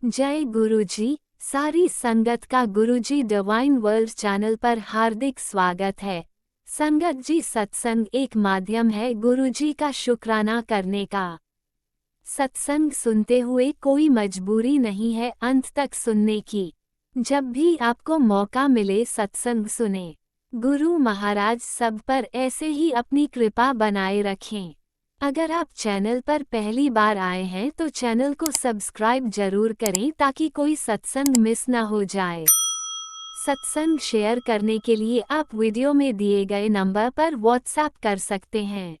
जय गुरुजी। सारी संगत का गुरुजी डिवाइन वर्ल्ड चैनल पर हार्दिक स्वागत है। संगत जी, सत्संग एक माध्यम है गुरुजी का शुक्राना करने का। सत्संग सुनते हुए कोई मजबूरी नहीं है अंत तक सुनने की। जब भी आपको मौका मिले सत्संग सुने। गुरु महाराज सब पर ऐसे ही अपनी कृपा बनाए रखें। अगर आप चैनल पर पहली बार आए हैं तो चैनल को सब्सक्राइब जरूर करें ताकि कोई सत्संग मिस ना हो जाए। सत्संग शेयर करने के लिए आप वीडियो में दिए गए नंबर पर व्हाट्सएप कर सकते हैं।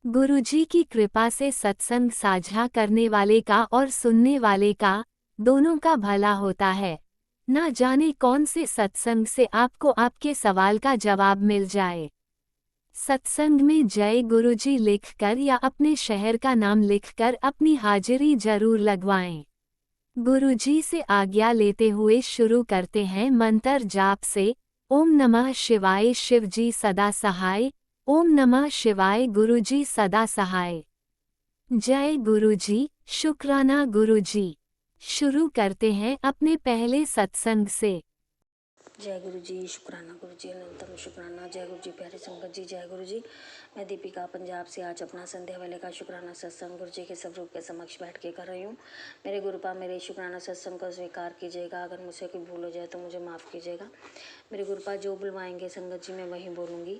गुरुजी की कृपा से सत्संग साझा करने वाले का और सुनने वाले का, दोनों का भला होता है। ना जाने कौन से सत्संग से आपको आपके सवाल का जवाब मिल जाए। सत्संग में जय गुरुजी लिखकर या अपने शहर का नाम लिखकर अपनी हाजिरी जरूर लगवाएं। गुरुजी से आज्ञा लेते हुए शुरू करते हैं मंत्र जाप से। ओम नमः शिवाय शिवजी सदा सहाय। ओम नमः शिवाय गुरुजी सदा सहाय। जय गुरुजी, शुक्राना गुरुजी। शुरू करते हैं अपने पहले सत्संग से। जय गुरु जी, शुक्राना गुरु जी, अनंतम शुक्राना। जय गुरु जी, प्यारे संगत जी, जय गुरु जी। मैं दीपिका पंजाब से आज अपना संध्या वाले का शुक्राना सत्संग गुरु जी के स्वरूप के समक्ष बैठ के कर रही हूँ। मेरे गुरुपा मेरे शुक्राना सत्संग को स्वीकार कीजिएगा। अगर मुझसे कोई भूल हो जाए तो मुझे माफ़ कीजिएगा। मेरे गुरुपा जो बुलवाएंगे संगत जी मैं वहीं बोलूँगी।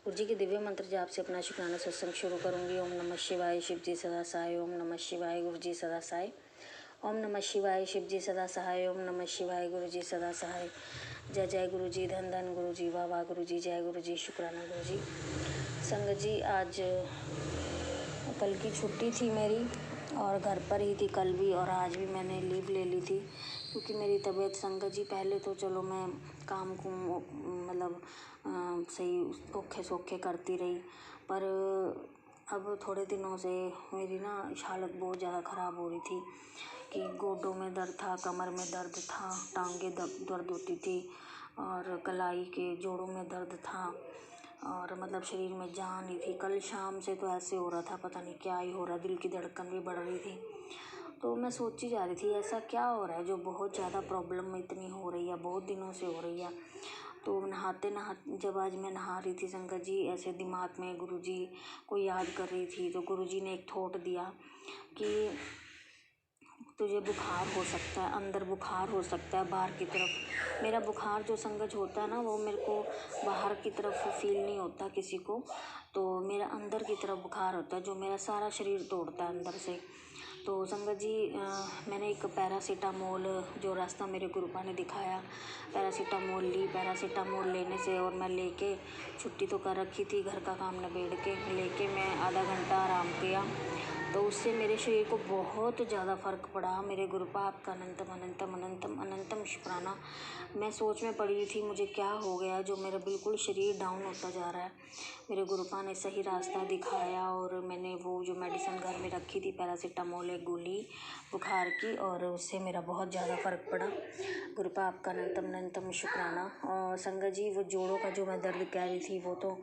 गुरु जी के दिव्य मंत्र जाप से अपना शुक्राना सत्संग शुरू करूँगी। ओम नमः शिवाय शिव जी सदा सहाय। ओम नमः शिवाय गुरु जी सदा सहाय। ओम नमः शिवाय शिव जी सदा सहाय। ओम नमः शिवाय गुरु जी सदा सहाय। जय जय गुरु जी, धन धन गुरु जी, वाह वाह गुरु जी, जय गुरु जी, शुक्राना गुरु जी। संगत जी, आज कल की छुट्टी थी मेरी और घर पर ही थी कल भी और आज भी मैंने लीव ले ली थी क्योंकि मेरी तबीयत संगत जी पहले तो चलो मैं काम को मतलब सही औखे सौखे करती रही, पर अब थोड़े दिनों से मेरी ना हालत बहुत ज़्यादा ख़राब हो रही थी कि गोडों में दर्द था, कमर में दर्द था, टांगे दर्द होती थी और कलाई के जोड़ों में दर्द था और मतलब शरीर में जान नहीं थी। कल शाम से तो ऐसे हो रहा था, पता नहीं क्या ही हो रहा, दिल की धड़कन भी बढ़ रही थी। तो मैं सोची जा रही थी ऐसा क्या हो रहा है जो बहुत ज़्यादा प्रॉब्लम इतनी हो रही है, बहुत दिनों से हो रही है। तो नहाते जब आज मैं नहा रही थी संगत जी, ऐसे दिमाग में गुरुजी को याद कर रही थी तो गुरुजी ने एक थॉट दिया कि तुझे बुखार हो सकता है, अंदर बुखार हो सकता है, बाहर की तरफ। मेरा बुखार जो संगत होता है ना वो मेरे को बाहर की तरफ फील नहीं होता किसी को, तो मेरा अंदर की तरफ बुखार होता है जो मेरा सारा शरीर तोड़ता है अंदर से। तो संगत जी मैंने एक पैरासीटामोल जो रास्ता मेरे गुरुपा ने दिखाया, पैरासीटामोल ली। पैरासीटामोल लेने से और मैं लेके छुट्टी तो कर रखी थी, घर का काम निबेड़ के लेके मैं आधा घंटा आराम किया तो उससे मेरे शरीर को बहुत ज़्यादा फ़र्क पड़ा। मेरे गुरुपा आपका अनंतम अनंतम अनंतम अनंतम शुक्राना। मैं सोच में पड़ी थी मुझे क्या हो गया जो मेरा बिल्कुल शरीर डाउन होता जा रहा है। मेरे गुरुपा ने सही रास्ता दिखाया और मैंने वो जो मेडिसिन घर में रखी थी पैरासीटामोल एक गोली बुखार की, और उससे मेरा बहुत ज़्यादा फ़र्क पड़ा। गुरुपा आपका अनंतम अनंतम शुक्राना। और संगत जी वो जोड़ों का जो मैं दर्द कह रही थी वो तो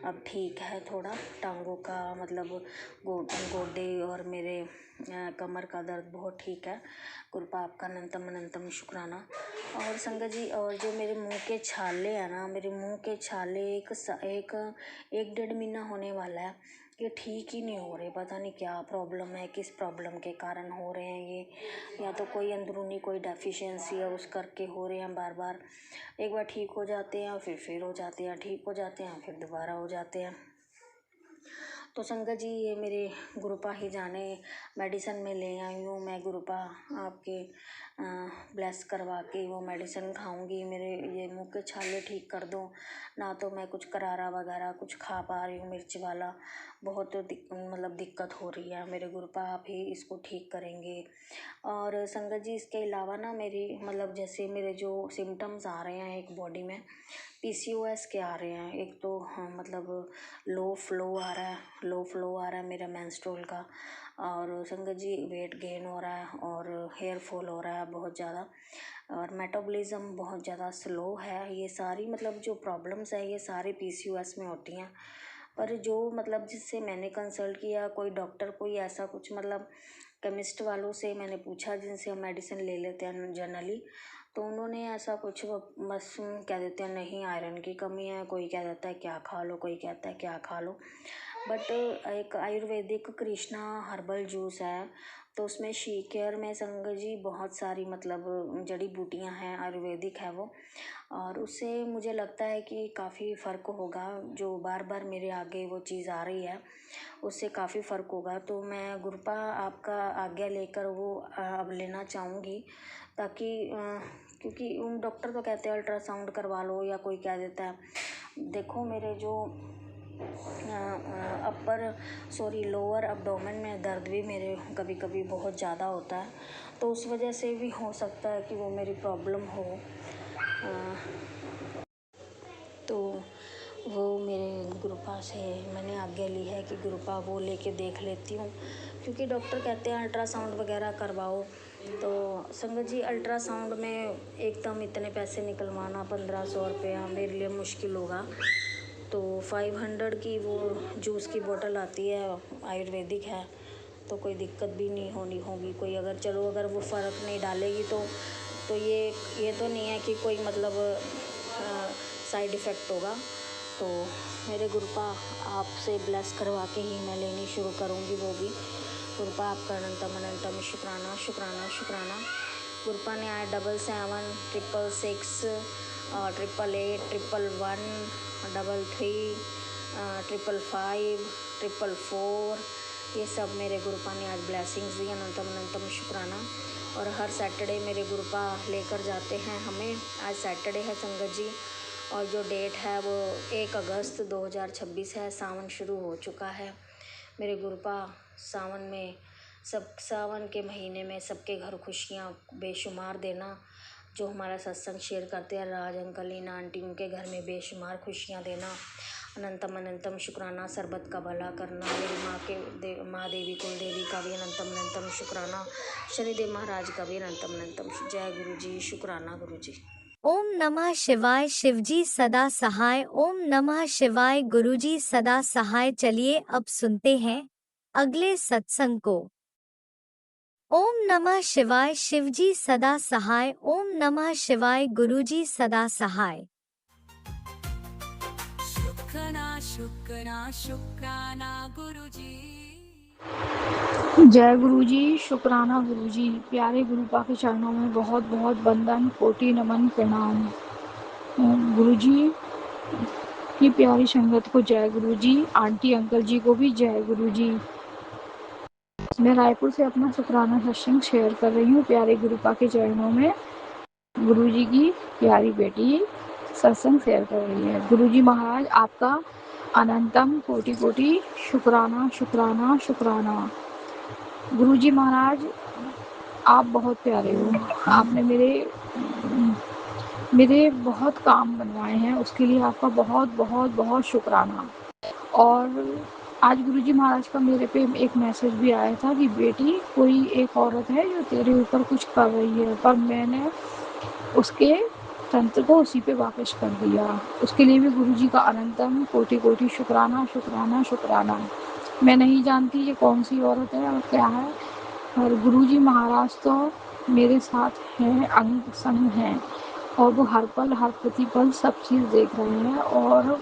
अब ठीक है, थोड़ा टांगों का मतलब गोडे और मेरे कमर का दर्द बहुत ठीक है। गुरुपा आपका अनंतम अनंतम शुक्राना। और संगत जी और जो मेरे मुंह के छाले हैं ना, मेरे मुंह के छाले एक डेढ़ महीना होने वाला है, ये ठीक ही नहीं हो रहे। पता नहीं क्या प्रॉब्लम है, किस प्रॉब्लम के कारण हो रहे हैं ये, या तो कोई अंदरूनी कोई डेफिशिएंसी है उस करके हो रहे हैं बार बार। एक बार ठीक हो जाते हैं फिर हो जाते हैं, ठीक हो जाते हैं फिर दोबारा हो जाते हैं। तो संगत जी ये मेरे गुरुपा ही जाने, मेडिसिन में ले आई हूँ मैं। गुरुपा आपके ब्लेस करवा के वो मेडिसिन खाऊंगी, मेरे ये मुँह के छाले ठीक कर दो। ना तो मैं कुछ करारा वगैरह कुछ खा पा रही हूँ मिर्च वाला, बहुत मतलब दिक्कत हो रही है। मेरे गुरुपा आप ही इसको ठीक करेंगे। और संगत जी इसके अलावा ना मेरी मतलब जैसे मेरे जो सिम्टम्स आ रहे हैं एक बॉडी में, PCOS के आ रहे हैं। एक तो हाँ मतलब लो फ्लो आ रहा है मेरा मेंस्ट्रुअल का, और संगत जी वेट गेन हो रहा है और हेयर फॉल हो रहा है बहुत ज़्यादा, और मेटाबॉलिज्म बहुत ज़्यादा स्लो है। ये सारी मतलब जो प्रॉब्लम्स है ये सारी PCOS में होती हैं। पर जो मतलब जिससे मैंने कंसल्ट किया कोई डॉक्टर कोई ऐसा कुछ मतलब केमिस्ट वालों से मैंने पूछा जिनसे हम मेडिसिन ले लेते हैं जनरली, तो उन्होंने ऐसा कुछ बस कह देते हैं नहीं आयरन की कमी है, कोई कह देता है क्या खा लो, कोई कहता है क्या खा लो। बट एक आयुर्वेदिक कृष्णा हर्बल जूस है, तो उसमें शी केयर में संगत जी बहुत सारी मतलब जड़ी बूटियां हैं, आयुर्वेदिक है वो, और उससे मुझे लगता है कि काफ़ी फ़र्क होगा। जो बार बार मेरे आगे वो चीज़ आ रही है उससे काफ़ी फ़र्क होगा। तो मैं गुरुपा आपका आज्ञा लेकर वो अब लेना चाहूँगी, ताकि क्योंकि उन डॉक्टर तो कहते हैं अल्ट्रासाउंड करवा लो, या कोई कह देता है देखो मेरे जो लोअर अब्डोमेन में दर्द भी मेरे कभी कभी बहुत ज़्यादा होता है, तो उस वजह से भी हो सकता है कि वो मेरी प्रॉब्लम हो। तो वो मेरे गुरुपा से मैंने आज्ञा ली है कि गुरुपा वो लेके देख लेती हूँ, क्योंकि डॉक्टर कहते हैं अल्ट्रासाउंड वगैरह करवाओ। तो संगत जी अल्ट्रासाउंड में एकदम इतने पैसे निकलवाना 1500 रुपया मेरे लिए मुश्किल होगा। तो 500 की वो जूस की बोतल आती है, आयुर्वेदिक है, तो कोई दिक्कत भी नहीं होनी होगी कोई। अगर चलो अगर वो फ़र्क नहीं डालेगी तो ये तो नहीं है कि कोई मतलब साइड इफ़ेक्ट होगा। तो मेरे गुरुपा आपसे ब्लेस करवा के ही मैं लेनी शुरू करूँगी वो भी। गुरुपा आपका अनंतम अनंतम शुक्राना शुक्राना शुक्राना। गुरुपा ने आया 77 666 888 111 333 555 ये सब मेरे गुरुपा ने आज ब्लेसिंग्स दी। अनंतम अनंतम शुक्राना। और हर सैटरडे मेरे गुरुपा लेकर जाते हैं हमें। आज सैटरडे है संगत जी, और जो डेट है वो 1 अगस्त 2026 है। सावन शुरू हो चुका है। मेरे गुरुपा सावन के महीने में सबके घर खुशियाँ बेशुमार देना। जो हमारा सत्संग शेयर करते हैं राज अंकल लीना आंटी, उनके घर में बेशुमार खुशियाँ देना। अनंतम अनंतम शुक्राना। सरबत का भला करना। मेरी माँ देवी कुल देवी का भी अनंतम अनंतम शुक्राना। शनिदेव महाराज का भी अनंतम अनंतम। जय गुरु जी। शुक्राना गुरु जी। ओम नमः शिवाय। शिवजी सदा सहाय। ओम नमः शिवाय। गुरुजी सदा सहाय। चलिए अब सुनते हैं अगले सत्संग को। ओम नमः शिवाय। शिवजी सदा सहाय। ओम नमः शिवाय। गुरुजी सदा सहाय। शुक्राना शुक्राना शुक्राना गुरुजी। जय गुरु जी। शुक्राना गुरु जी। प्यारे गुरुपा के चरणों में बहुत बहुत वंदन, कोटि नमन, प्रणाम। गुरु जी की प्यारी संगत को जय गुरु जी। आंटी अंकल जी को भी जय गुरु जी। मैं रायपुर से अपना शुक्राना सत्संग शेयर कर रही हूँ प्यारे गुरुपा के चरणों में। गुरु जी की प्यारी बेटी सत्संग शेयर कर रही है। गुरु जी महाराज आपका अनंतम कोटि कोटि शुक्राना शुक्राना शुक्राना। गुरु जी महाराज आप बहुत प्यारे हो। आपने मेरे बहुत काम बनवाए हैं, उसके लिए आपका बहुत बहुत बहुत शुक्राना। और आज गुरुजी महाराज का मेरे पे एक मैसेज भी आया था कि बेटी कोई एक औरत है जो तेरे ऊपर कुछ कर रही है, पर मैंने उसके तंत्र को उसी पे वापस कर दिया। उसके लिए भी गुरुजी का अनंतम कोटि कोटि शुक्राना शुक्राना शुक्राना। मैं नहीं जानती ये कौन सी औरत है और क्या है, और गुरुजी महाराज तो मेरे साथ हैं, अंग संग हैं, और वो हर पल हर प्रतिपल सब चीज़ देख रहे हैं। और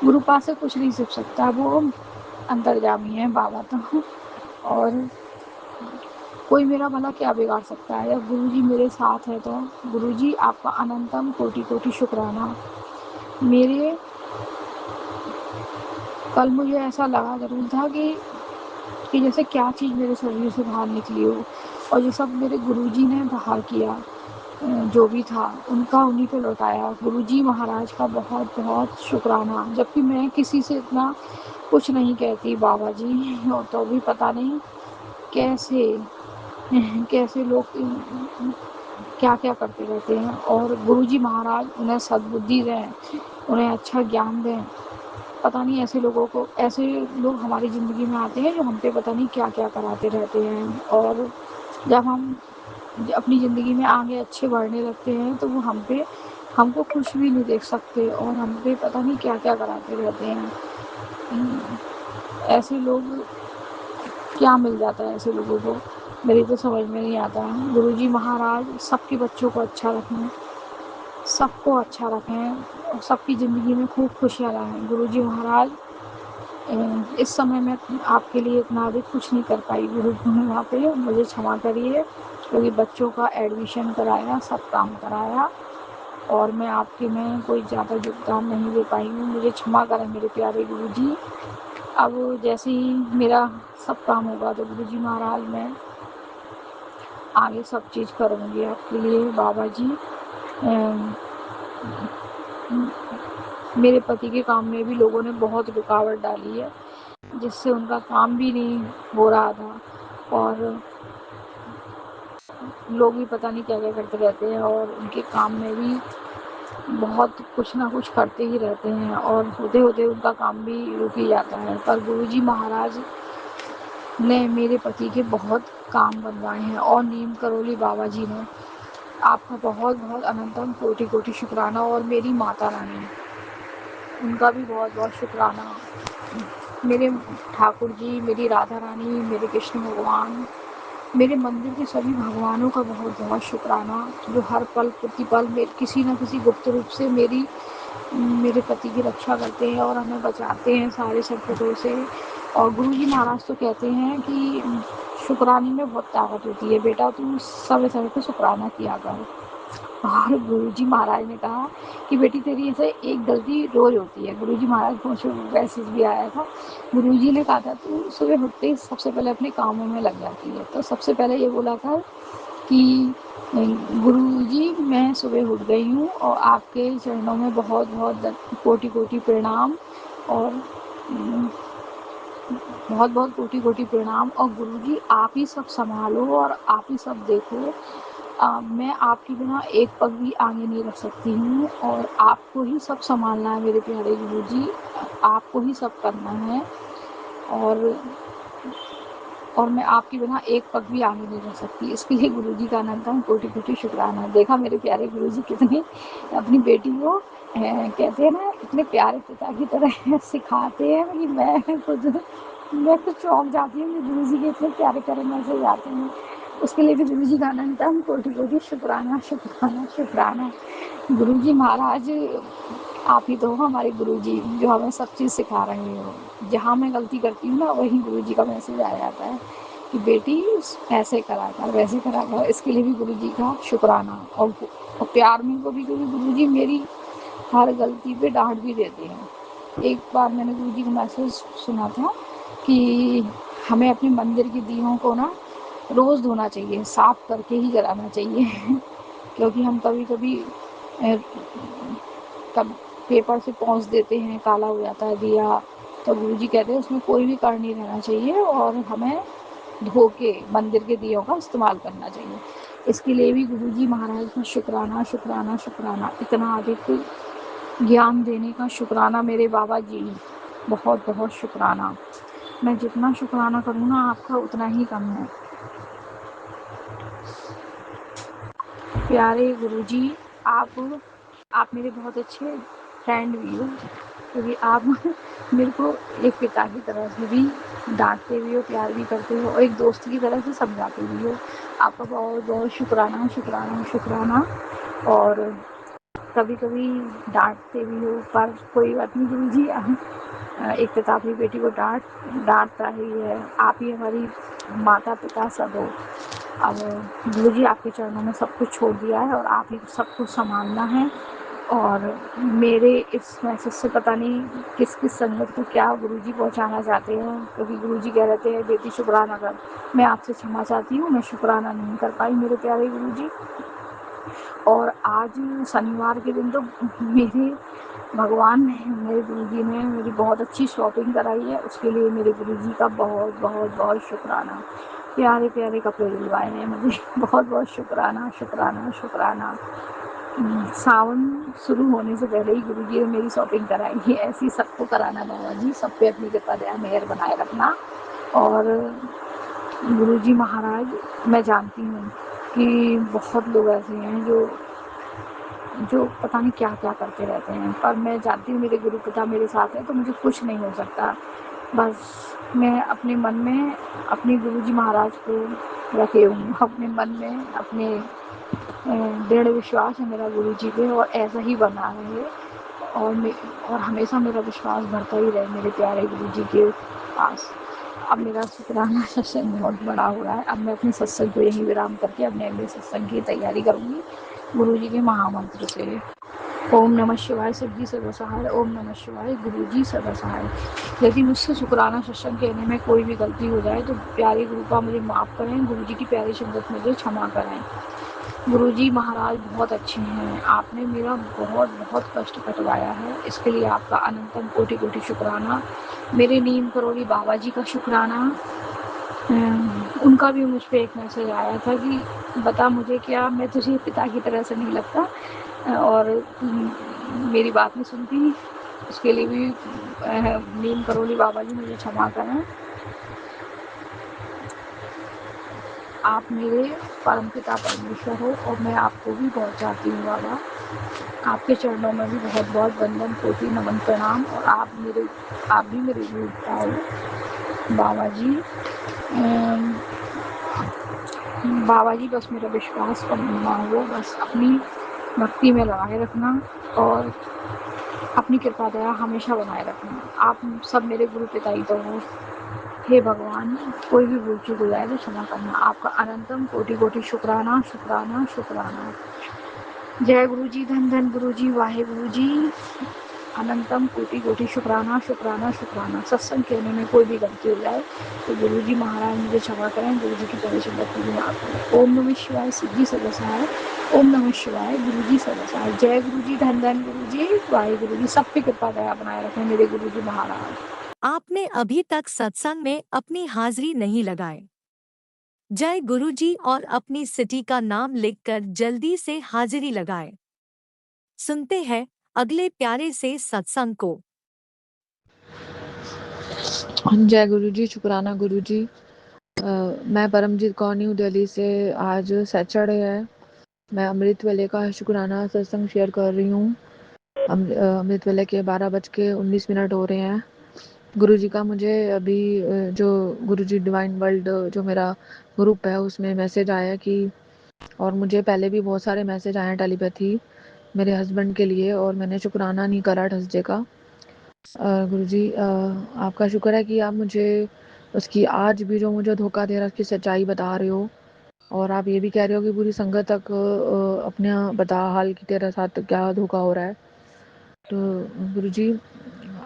गुरुपा से कुछ नहीं सीख सकता, वो अंतर्यामी है बाबा तो। और कोई मेरा भला क्या बिगाड़ सकता है, जब गुरुजी मेरे साथ है तो। गुरुजी आपका अनंतम कोटि कोटि शुक्राना। मेरे कल मुझे ऐसा लगा जरूर था कि जैसे क्या चीज़ मेरे शरीर से बाहर निकली हो, और ये सब मेरे गुरुजी ने बाहर किया। जो भी था उनका उन्हीं पे लौटाया। गुरुजी महाराज का बहुत बहुत शुक्राना। जबकि मैं किसी से इतना कुछ नहीं कहती बाबा जी, और तो भी पता नहीं कैसे लोग क्या क्या करते रहते हैं। और गुरुजी महाराज उन्हें सद्बुद्धि दें, उन्हें अच्छा ज्ञान दें। पता नहीं ऐसे लोग हमारी ज़िंदगी में आते हैं जो हम पे पता नहीं क्या क्या कराते रहते हैं, और जब हम अपनी ज़िंदगी में आगे अच्छे बढ़ने लगते हैं तो वो हमको खुश भी नहीं देख सकते, और हम पे पता नहीं क्या क्या कराते रहते हैं। ऐसे लोग क्या मिल जाता है ऐसे लोगों को, मेरी तो समझ में नहीं आता है। गुरुजी महाराज सबके बच्चों को अच्छा रखें, सबको अच्छा रखें और सबकी ज़िंदगी में खूब खुशियाँ लाएँ। गुरुजी महाराज इस समय मैं आपके लिए इतना अधिक कुछ नहीं कर पाई गुरुजी में वहाँ पे, मुझे क्षमा करिए, क्योंकि बच्चों का एडमिशन कराया, सब काम कराया और मैं आपके में कोई ज़्यादा योगदान नहीं दे पाई हूँ, मुझे क्षमा करें मेरे प्यारे गुरुजी। अब जैसे ही मेरा सब काम होगा तो गुरुजी महाराज मैं आगे सब चीज़ करूँगी आपके लिए बाबा जी। मेरे पति के काम में भी लोगों ने बहुत रुकावट डाली है, जिससे उनका काम भी नहीं हो रहा था और लोग भी पता नहीं क्या-क्या करते रहते हैं और उनके काम में भी बहुत कुछ ना कुछ करते ही रहते हैं और होते-होते उनका काम भी रुक ही जाता है। पर गुरुजी महाराज ने मेरे पति के बहुत काम बनवाए हैं और नीम करोली बाबा जी ने आपका बहुत-बहुत अनंतम कोटि-कोटि शुक्राना और मेरी माता रानी, उनका भी बहुत-बहुत शुक्राना। मेरे ठाकुर जी, मेरी राधा रानी, मेरे कृष्ण भगवान, मेरे मंदिर के सभी भगवानों का बहुत-बहुत शुक्राना, जो हर पल प्रतिपल में किसी न किसी गुप्त रूप से मेरे पति की रक्षा करते हैं और हमें बचाते हैं सारे संकटों से। और गुरुजी महाराज तो कहते हैं कि शुक्राने में बहुत ताकत होती है, बेटा तू समय-समय पे शुक्राना किया कर। और गुरुजी महाराज ने कहा कि बेटी तेरी ऐसे एक गलती रोज़ होती है। गुरुजी महाराज को मुझे मैसेज भी आया था, गुरुजी ने कहा था तू सुबह उठते ही सबसे पहले अपने कामों में लग जाती है, तो सबसे पहले ये बोला था कि गुरुजी मैं सुबह उठ गई हूँ और आपके चरणों में बहुत-बहुत कोटि-कोटि प्रणाम और बहुत-बहुत कोटि-कोटि प्रणाम और गुरुजी आप ही सब सँभालो और आप ही सब देखो। मैं आपके बिना एक पग भी आगे नहीं रख सकती हूँ और आपको ही सब सँभालना है मेरे प्यारे गुरुजी, आपको ही सब करना है और मैं आपके बिना एक पग भी आगे नहीं रख सकती। इसके लिए गुरुजी का अनंतम कोटि-कोटि शुक्राना। देखा मेरे प्यारे गुरुजी कितने अपनी बेटी को कहते हैं ना इतने प्यारे पिता की तरह सिखाते हैं कि मैं खुद चौंक जाती हूँ कि गुरुजी के इतने प्यारे-प्यारे मैसेज आते हैं। उसके लिए भी गुरुजी का अनंतम कोटि-कोटि शुक्राना, शुक्राना, शुक्राना। गुरुजी महाराज आप ही तो हो हमारे गुरुजी, जो हमें सब चीज़ सिखा रहे हो। जहाँ मैं गलती करती हूँ ना वहीं गुरुजी का मैसेज आ जाता है कि बेटी ऐसे करा कर, वैसे करा कर। इसके लिए भी गुरुजी का शुक्राना और प्यार में को भी, क्योंकि गुरुजी मेरी हर गलती पे डाँट भी देते हैं। एक बार मैंने गुरुजी का मैसेज सुना था कि हमें अपने मंदिर के दीयों को ना रोज़ धोना चाहिए, साफ़ करके ही जलाना चाहिए क्योंकि हम कभी-कभी कब पेपर से पोंछ देते हैं, काला हो जाता है दिया, तो गुरुजी कहते हैं उसमें कोई भी कण नहीं रहना चाहिए और हमें धो के मंदिर के दियों का इस्तेमाल करना चाहिए। इसके लिए भी गुरुजी महाराज का शुक्राना, शुक्राना, शुक्राना। इतना अधिक ज्ञान देने का शुक्राना मेरे बाबा जी, बहुत-बहुत शुक्राना। मैं जितना शुक्राना करूँ ना आपका उतना ही कम है। प्यारे गुरुजी, आप मेरे बहुत अच्छे फ्रेंड भी हो, क्योंकि आप मेरे को एक पिता की तरह से भी डाँटते भी हो, प्यार भी करते हो और एक दोस्त की तरह से समझाते भी हो। आपका बहुत-बहुत शुक्राना, शुक्राना, शुक्राना। और कभी-कभी डाँटते भी हो, पर कोई बात नहीं गुरुजी, एक पिता अपनी बेटी को डाँटता ही है। आप ही हमारी माता-पिता सब हो। अब गुरुजी आपके चरणों में सब कुछ छोड़ दिया है और आप ही सब कुछ सँभालना है और मेरे इस मैसेज से पता नहीं किस-किस संगत को क्या गुरुजी पहुँचाना चाहते हैं, क्योंकि गुरुजी कह रहे थे बेटी शुक्राना कर। मैं आपसे क्षमा चाहती हूँ, मैं शुक्राना नहीं कर पाई मेरे प्यारे गुरुजी। और आज शनिवार के दिन तो मेरे भगवान ने, मेरे गुरुजी ने मेरी बहुत अच्छी शॉपिंग कराई है, उसके लिए मेरे गुरुजी का बहुत शुक्राना। प्यारे-प्यारे कपड़े दिलवाए हैं मुझे, बहुत शुक्राना, शुक्राना, शुक्राना। सावन शुरू होने से पहले ही गुरुजी ने मेरी शॉपिंग कराई है। ऐसे ही सबको कराना बाबा जी, सब पे अपनी कृपा दया मेहर बनाए रखना। और गुरुजी महाराज, मैं जानती हूँ कि बहुत लोग ऐसे हैं जो पता नहीं क्या-क्या करते रहते हैं, पर मैं जानती हूँ मेरे गुरु पिता मेरे साथ हैं तो मुझे कुछ नहीं हो सकता। बस मैं अपने मन में अपने गुरुजी महाराज को रखे हूँ, अपने मन में अपने दृढ़ विश्वास है मेरा गुरुजी पे, और ऐसा ही बना रहे, और हमेशा मेरा विश्वास बढ़ता ही रहे मेरे प्यारे गुरुजी के पास। अब मेरा शुक्राना सत्संग बहुत बड़ा हो रहा है। अब मैं अपने सत्संग को यहीं विराम करके अपने अगले सत्संग की तैयारी करूँगी गुरुजी के महामंत्र से। ओम नमः शिवाय, सिद्धि सदा सहाय। ओम नमः शिवाय, गुरुजी सदा सहाय। यदि मुझसे शुक्राना सत्संग कहने में कोई भी गलती हो जाए तो प्यारे गुरुपा मुझे माफ़ करें, गुरुजी की प्यारी संगत मुझे क्षमा करें। गुरुजी महाराज बहुत अच्छे हैं, आपने मेरा बहुत बहुत कष्ट कटवाया है, इसके लिए आपका अनंतम कोटि कोटि शुक्राना। मेरे नीम करोली बाबा जी का शुक्राना। उनका भी मुझ पे एक मैसेज आया था कि बता मुझे क्या, मैं तुझे पिता की तरह से नहीं लगता, और मेरी बात नहीं सुनती। उसके लिए भी नीम करोली बाबा जी मुझे क्षमा करें। आप मेरे परमपिता परमेश्वर हो, और मैं आपको भी बहुत चाहती हूँ बाबा। आपके चरणों में भी बहुत बहुत वंदन, कोटि नमन, प्रणाम। और आप भी मेरे गुरुदेवता हो बाबा जी। बाबा जी बस मेरा विश्वास कम ना हो, बस अपनी भक्ति में लगाए रखना और अपनी कृपा दया हमेशा बनाए रखना। आप सब मेरे गुरु पिता ही तो हो। हे भगवान, कोई भी भूल चूक हो जाए तो क्षमा करना। आपका अनंतम कोटि कोटि शुक्राना शुक्राना शुक्राना। जय गुरु जी, धन धन गुरु जी, वाहे गुरु जी। अनंतम कोटि कोटि शुक्राना शुक्राना शुक्राना। सत्संग कहने में कोई भी गलती हो जाए तो गुरु जी महाराज मुझे क्षमा करें, गुरु जी की परमेश्वर भक्ति भी माफ करें। ओम नमः शिवाय, सिद्धि सदा सहाय। ओम नमः शिवाय, गुरु जी सदा सहाय। जय गुरु जी, धन धन गुरु जी, वाहे गुरु जी। सब पे कृपा दया बनाए रखें मेरे गुरु जी महाराज। आपने अभी तक सत्संग में अपनी हाजिरी नहीं लगाए। जय गुरु जी और अपनी सिटी का नाम लिखकर जल्दी से हाजिरी लगाए। सुनते हैं अगले प्यारे से सत्संग को। जय गुरु जी, शुक्राना गुरु जी। मैं परमजीत कौर न्यू दिल्ली से। आज सैटरडे है, मैं अमृत वेले का शुक्राना सत्संग शेयर कर रही हूँ। अमृत वेले के 12:19 हो रहे हैं। गुरु जी का मुझे अभी जो गुरु जी डिवाइन वर्ल्ड जो मेरा ग्रुप है उसमें मैसेज आया कि, और मुझे पहले भी बहुत सारे मैसेज आए हैं टेलीपैथी मेरे हस्बैंड के लिए, और मैंने शुक्राना नहीं करा थर्सडे का। गुरुजी, आपका शुक्र है कि आप मुझे उसकी आज भी जो मुझे धोखा दे रहा है उसकी सच्चाई बता रहे हो, और आप ये भी कह रहे हो कि पूरी संगत तक अपने बता हाल कि तेरे साथ क्या धोखा हो रहा है। तो गुरुजी,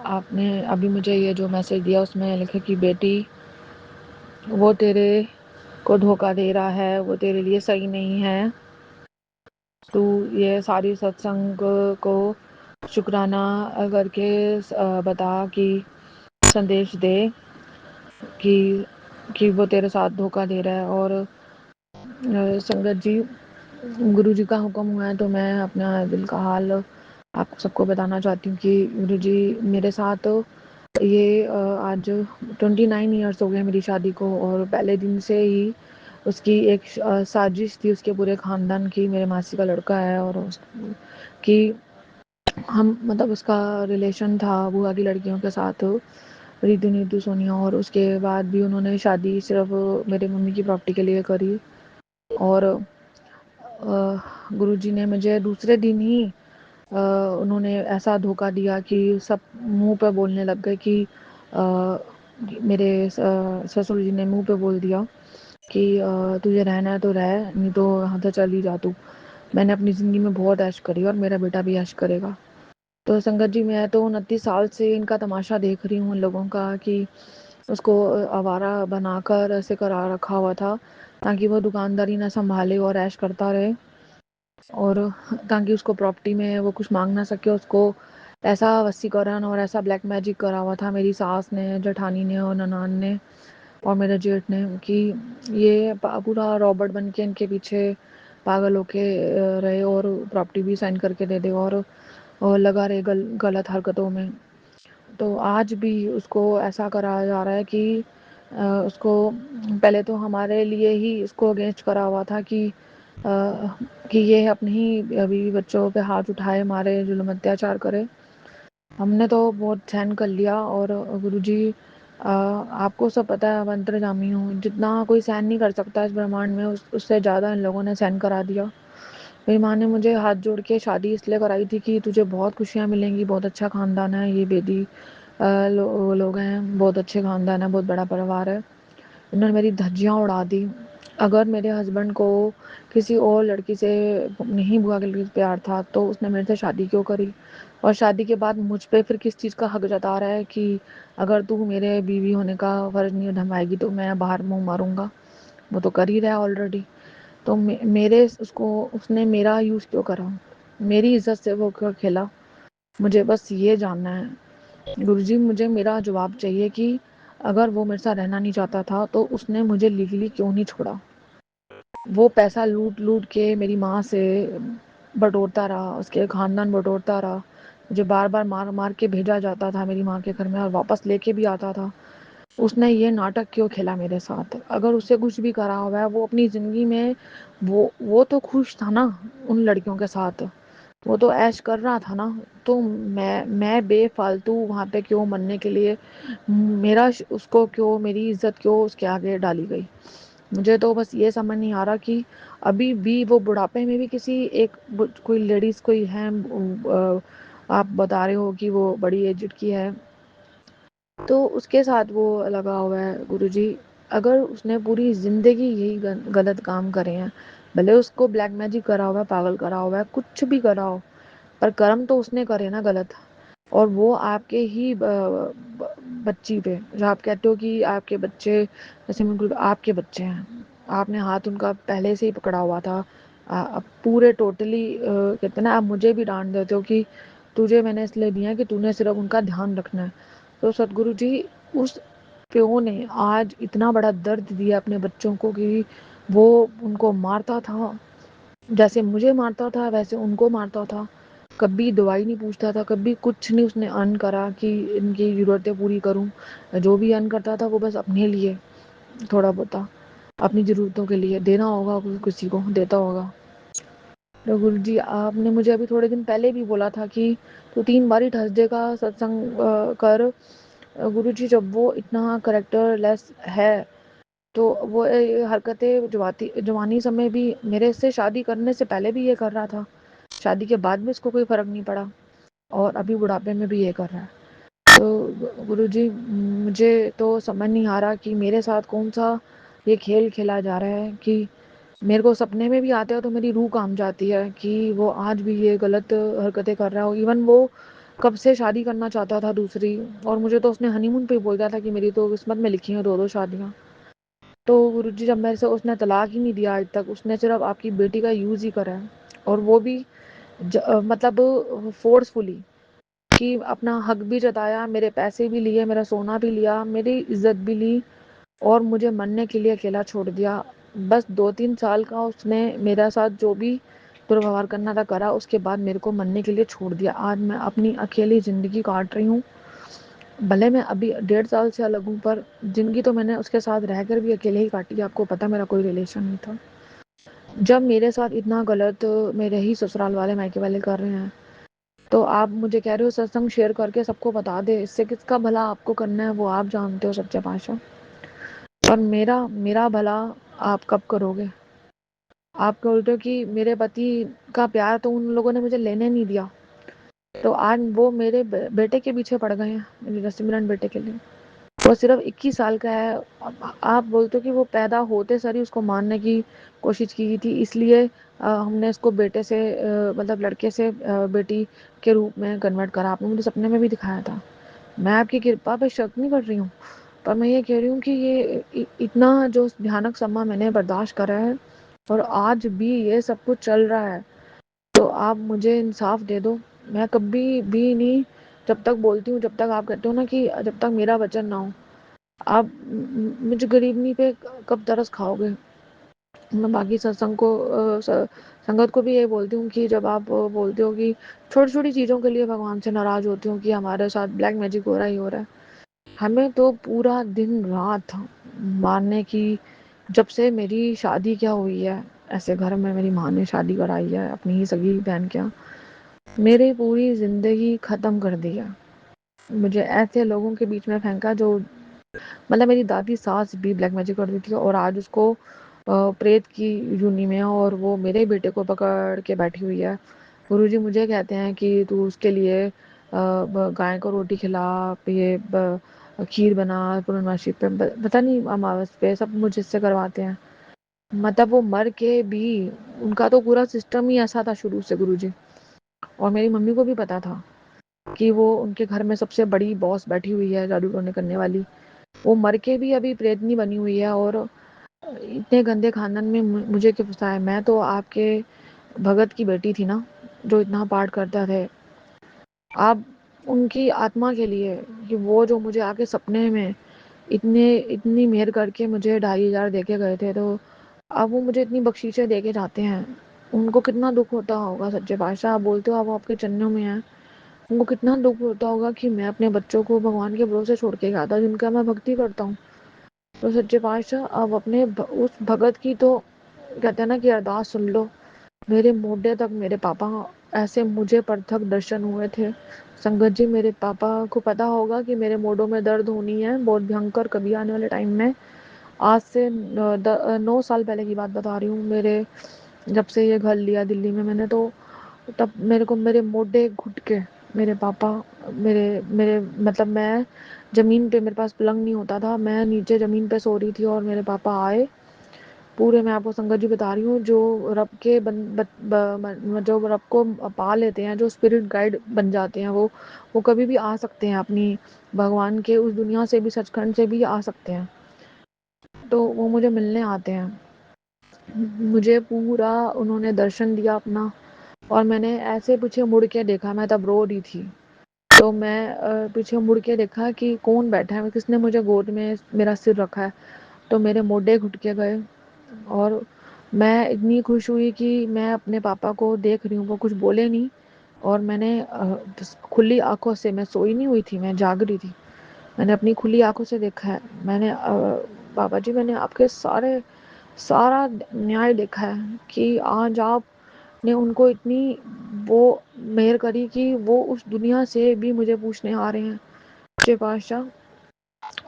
आपने अभी मुझे ये जो मैसेज दिया उसमें लिखा कि बेटी, वो तेरे को धोखा दे रहा है, वो तेरे लिए सही नहीं है। तू ये सारी सत्संग को शुक्राना करके बता कि संदेश दे कि वो तेरे साथ धोखा दे रहा है। और संगत जी, गुरु जी का हुक्म हुआ है तो मैं अपना दिल का हाल आप सबको बताना चाहती हूँ कि गुरु जी मेरे साथ ये आज 29 ईयर्स हो गए मेरी शादी को, और पहले दिन से ही उसकी एक साजिश थी उसके पूरे खानदान की। मेरे मासी का लड़का है और कि हम मतलब उसका रिलेशन था बुआ की लड़कियों के साथ, रितु नीतू सोनिया, और उसके बाद भी उन्होंने शादी सिर्फ मेरे मम्मी की प्रॉपर्टी के लिए करी। और गुरुजी ने मुझे दूसरे दिन ही उन्होंने ऐसा धोखा दिया कि सब मुंह पे बोलने लग गए कि मेरे ससुर जी ने मुंह पे बोल दिया कि तुझे रहना है तो रह, नहीं तो यहाँ से चली जा तू। मैंने अपनी ज़िंदगी में बहुत ऐश करी और मेरा बेटा भी ऐश करेगा। तो संगत जी, मैं तो 29 साल से इनका तमाशा देख रही हूँ उन लोगों का कि उसको आवारा बनाकर ऐसे करा रखा हुआ था ताकि वो दुकानदारी ना संभाले और ऐश करता रहे, और ताकि उसको प्रॉपर्टी में वो कुछ मांग ना सके। उसको ऐसा वसीकरण और ऐसा ब्लैक मैजिक करा हुआ था मेरी सास ने, जेठानी ने और ननान ने और मेरे जेठ ने कि ये पूरा रॉबर्ट बन के इनके पीछे पागल होके रहे और प्रॉपर्टी भी साइन करके दे दे और लगा रहे गलत हरकतों में। तो आज भी उसको ऐसा करा जा रहा है कि उसको पहले तो हमारे लिए ही इसको अगेंस्ट करा हुआ था कि ये अपने ही अभी बच्चों पे हाथ उठाए, मारे, जुल्म अत्याचार करे। हमने तो बहुत सहन कर लिया, और गुरुजी आपको सब पता है, अब अंतर्जामी हूँ, जितना कोई सहन नहीं कर सकता इस ब्रह्मांड में उससे ज़्यादा इन लोगों ने सहन करा दिया। मेरी माँ ने मुझे हाथ जोड़ के शादी इसलिए कराई थी कि तुझे बहुत खुशियाँ मिलेंगी, बहुत अच्छा ख़ानदान है, ये बेदी लोग हैं, बहुत अच्छे ख़ानदान है, बहुत बड़ा परिवार है। इन्होंने मेरी धज्जियाँ उड़ा दी। अगर मेरे हस्बैंड को किसी और लड़की से नहीं बुआ के लिए प्यार था तो उसने मेरे से शादी क्यों करी, और शादी के बाद मुझ पे फिर किस चीज़ का हक जता रहा है कि अगर तू मेरे बीवी होने का फ़र्ज़ नहीं निभाएगी तो मैं बाहर मुंह मारूंगा। वो तो कर ही रहा है ऑलरेडी। तो मेरे उसको उसने मेरा यूज़ क्यों करा, मेरी इज्जत से वो क्यों खेला, मुझे बस ये जानना है। गुरुजी मुझे मेरा जवाब चाहिए कि अगर वो मेरे साथ रहना नहीं चाहता था तो उसने मुझे लीगली क्यों नहीं छोड़ा। वो पैसा लूट लूट के मेरी माँ से बटोरता रहा, उसके खानदान बटोरता रहा, मुझे बार बार मार मार के भेजा जाता था मेरी माँ के घर में और वापस लेके भी आता था। उसने ये नाटक क्यों खेला मेरे साथ। अगर उसे कुछ भी करा हुआ है वो अपनी ज़िंदगी में, वो तो खुश था ना उन लड़कियों के साथ, वो तो ऐश कर रहा था ना। तो मैं बेफालतू वहाँ पे क्यों मरने के लिए, मेरा उसको क्यों, मेरी इज्जत क्यों उसके आगे डाली गई। मुझे तो बस ये समझ नहीं आ रहा कि अभी भी वो बुढ़ापे में भी किसी एक कोई लेडीज़ कोई है, आप बता रहे हो कि वो बड़ी एजड की है, तो उसके साथ वो लगा हुआ है। गुरुजी अगर उसने पूरी ज़िंदगी यही गलत काम करे हैं, भले उसको ब्लैक मैजिक करा हुआ है, पागल करा हुआ है, कुछ भी करा हो, पर कर्म तो उसने करे ना गलत। और वो आपके ही बच्ची पे, जो आप कहते हो कि आपके बच्चे, जैसे बिल्कुल आपके बच्चे हैं, आपने हाथ उनका पहले से ही पकड़ा हुआ था। अब पूरे टोटली कहते हैं ना, आप मुझे भी डांट देते हो कि तुझे मैंने इसलिए दिया कि तूने सिर्फ उनका ध्यान रखना है। तो सतगुरु जी उस प्यो ने आज इतना बड़ा दर्द दिया अपने बच्चों को कि वो उनको मारता था, जैसे मुझे मारता था वैसे उनको मारता था, कभी दवाई नहीं पूछता था, कभी कुछ नहीं उसने अर्न करा कि इनकी ज़रूरतें पूरी करूं। जो भी अर्न करता था वो बस अपने लिए, थोड़ा बहुत अपनी ज़रूरतों के लिए देना होगा, किसी को देता होगा। तो गुरु जी आपने मुझे अभी थोड़े दिन पहले भी बोला था कि तो 3 बार ही थर्सडे का सत्संग कर। गुरु जी जब वो इतना करेक्टर लेस है तो वो हरकतें जवानी समय भी मेरे से शादी करने से पहले भी ये कर रहा था, शादी के बाद भी इसको कोई फ़र्क नहीं पड़ा, और अभी बुढ़ापे में भी ये कर रहा है। तो गुरुजी मुझे तो समझ नहीं आ रहा कि मेरे साथ कौन सा ये खेल खेला जा रहा है कि मेरे को सपने में भी आते हो तो मेरी रूह काम जाती है कि वो आज भी ये गलत हरकतें कर रहा हो। इवन वो कब से शादी करना चाहता था दूसरी, और मुझे तो उसने हनीमून पे बोल दिया था कि मेरी तो किस्मत में लिखी है 2-2 शादियाँ। तो गुरुजी जब मेरे से उसने तलाक ही नहीं दिया आज तक, उसने सिर्फ आपकी बेटी का यूज़ ही करा है, और वो भी मतलब फोर्सफुली, कि अपना हक भी जताया, मेरे पैसे भी लिए, मेरा सोना भी लिया, मेरी इज्जत भी ली, और मुझे मरने के लिए अकेला छोड़ दिया। बस 2-3 साल का उसने मेरा साथ जो भी दुर्व्यवहार करना था करा, उसके बाद मेरे को मरने के लिए छोड़ दिया। आज मैं अपनी अकेली ज़िंदगी काट रही हूँ। भले मैं अभी 1.5 साल से अलग हूँ, पर ज़िंदगी तो मैंने उसके साथ रहकर भी अकेले ही काटी। आपको पता मेरा कोई रिलेशन नहीं था। जब मेरे साथ इतना गलत मेरे ही ससुराल वाले मायके वाले कर रहे हैं, तो आप मुझे कह रहे हो सत्संग शेयर करके सबको बता दे, इससे किसका भला आपको करना है वो आप जानते हो सच्चे पातशाह। और मेरा मेरा भला आप कब करोगे। आप बोलते हो कि मेरे पति का प्यार तो उन लोगों ने मुझे लेने नहीं दिया, तो आज वो मेरे बेटे के पीछे पड़ गए हैं, मेरे रसिमरन बेटे के लिए। वो सिर्फ 21 साल का है। आप बोलते हो कि वो पैदा होते सारी उसको मारने की कोशिश की थी, इसलिए हमने इसको बेटे से मतलब लड़के से बेटी के रूप में कन्वर्ट करा। आपने मुझे सपने में भी दिखाया था। मैं आपकी कृपा पे शक नहीं कर रही हूँ, पर मैं ये कह रही हूँ कि ये इतना जो भयानक समा मैंने बर्दाश्त करा है, और आज भी ये सब कुछ चल रहा है, तो आप मुझे इंसाफ दे दो। मैं कभी भी नहीं, जब तक बोलती हूँ, जब तक आप कहते हो ना कि जब तक मेरा वचन ना हो, आप मुझे गरीबनी पे कब तरस खाओगे। मैं बाकी सत्संग को संगत को भी यही बोलती हूँ कि जब आप बोलते हो कि छोटी छोटी चीज़ों के लिए भगवान से नाराज़ होती हूँ कि हमारे साथ ब्लैक मैजिक हो रहा ही हो रहा है, हमें तो पूरा दिन रात मारने की, जब से मेरी शादी क्या हुई है, ऐसे घर में मेरी माँ ने शादी कराई है अपनी ही सगी बहन क्या, मेरी पूरी ज़िंदगी ख़त्म कर दी है। मुझे ऐसे लोगों के बीच में फेंका जो मतलब मेरी दादी सास भी ब्लैक मैजिक करती थी और आज उसको प्रेत की यूनी में है और वो मेरे बेटे को पकड़ के बैठी हुई है। गुरुजी मुझे कहते हैं कि तू उसके लिए गाय को रोटी खिला, ये खीर बना पूर्णमासी पे, पता नहीं अमावस पे सब मुझे इससे करवाते हैं। मतलब वो मर के भी उनका तो पूरा सिस्टम ही ऐसा था शुरू से गुरुजी। और मेरी मम्मी को भी पता था कि वो उनके घर में सबसे बड़ी बॉस बैठी हुई है जादू टोने करने वाली। वो मर के भी अभी प्रेतनी बनी हुई है और इतने गंदे खानदान में मुझे क्यों फंसा है। मैं तो आपके भगत की बेटी थी ना, जो इतना पाठ करता थे। आप उनकी आत्मा के लिए कि वो जो मुझे आके सपने में इतनी मेहर करके मुझे 2,500 दे के गए थे, तो अब वो मुझे इतनी बख्शीशें दे के जाते हैं। उनको कितना दुख होता होगा सच्चे पातशाह। आप बोलते हो आप आपके चरणों में हैं, उनको कितना दुख होता होगा कि मैं अपने बच्चों को भगवान के भरोसे छोड़ के गया था जिनका मैं भक्ति करता हूँ। तो सच्चे पातशाह अब अपने उस भगत की तो कहते हैं ना कि अरदास सुन लो। मेरे मोढे तक मेरे पापा ऐसे मुझे परथक दर्शन हुए थे। संगत जी मेरे पापा को पता होगा कि मेरे मोढों में दर्द होनी है बहुत भयंकर कभी आने वाले टाइम में। आज से 9 साल पहले की बात बता रही हूँ। मेरे जब से ये घर लिया दिल्ली में मैंने, तो तब मेरे को मेरे मोढे घुट के मेरे पापा मेरे मेरे मतलब मैं ज़मीन पे, मेरे पास पलंग नहीं होता था, मैं नीचे ज़मीन पे सो रही थी और मेरे पापा आए पूरे। मैं आपको संगत जी बता रही हूँ, जो रब के जो रब को पा लेते हैं, जो स्पिरिट गाइड बन जाते हैं, वो कभी भी आ सकते हैं अपनी भगवान के उस दुनिया से भी, सचखंड से भी आ सकते हैं। तो वो मुझे मिलने आते हैं। मुझे पूरा उन्होंने दर्शन दिया अपना। और मैंने ऐसे पीछे मुड़ के देखा, मैं तब रो रही थी। तो मैं पीछे मुड़ के देखा कि कौन बैठा है, किसने मुझे गोद में मेरा सिर रखा है। तो मेरे मोढे घुट के गए और मैं इतनी खुश हुई कि मैं अपने पापा को देख रही हूँ, वो कुछ बोले नहीं। और मैंने खुली आंखों से, मैं सोई नहीं हुई थी, मैं जाग रही थी, मैंने अपनी खुली आंखों से देखा है। मैंने बाबा जी मैंने आपके सारा न्याय देखा है कि आज आपने उनको इतनी वो मेहर करी कि वो उस दुनिया से भी मुझे पूछने आ रहे हैं। सच्चे पातशाह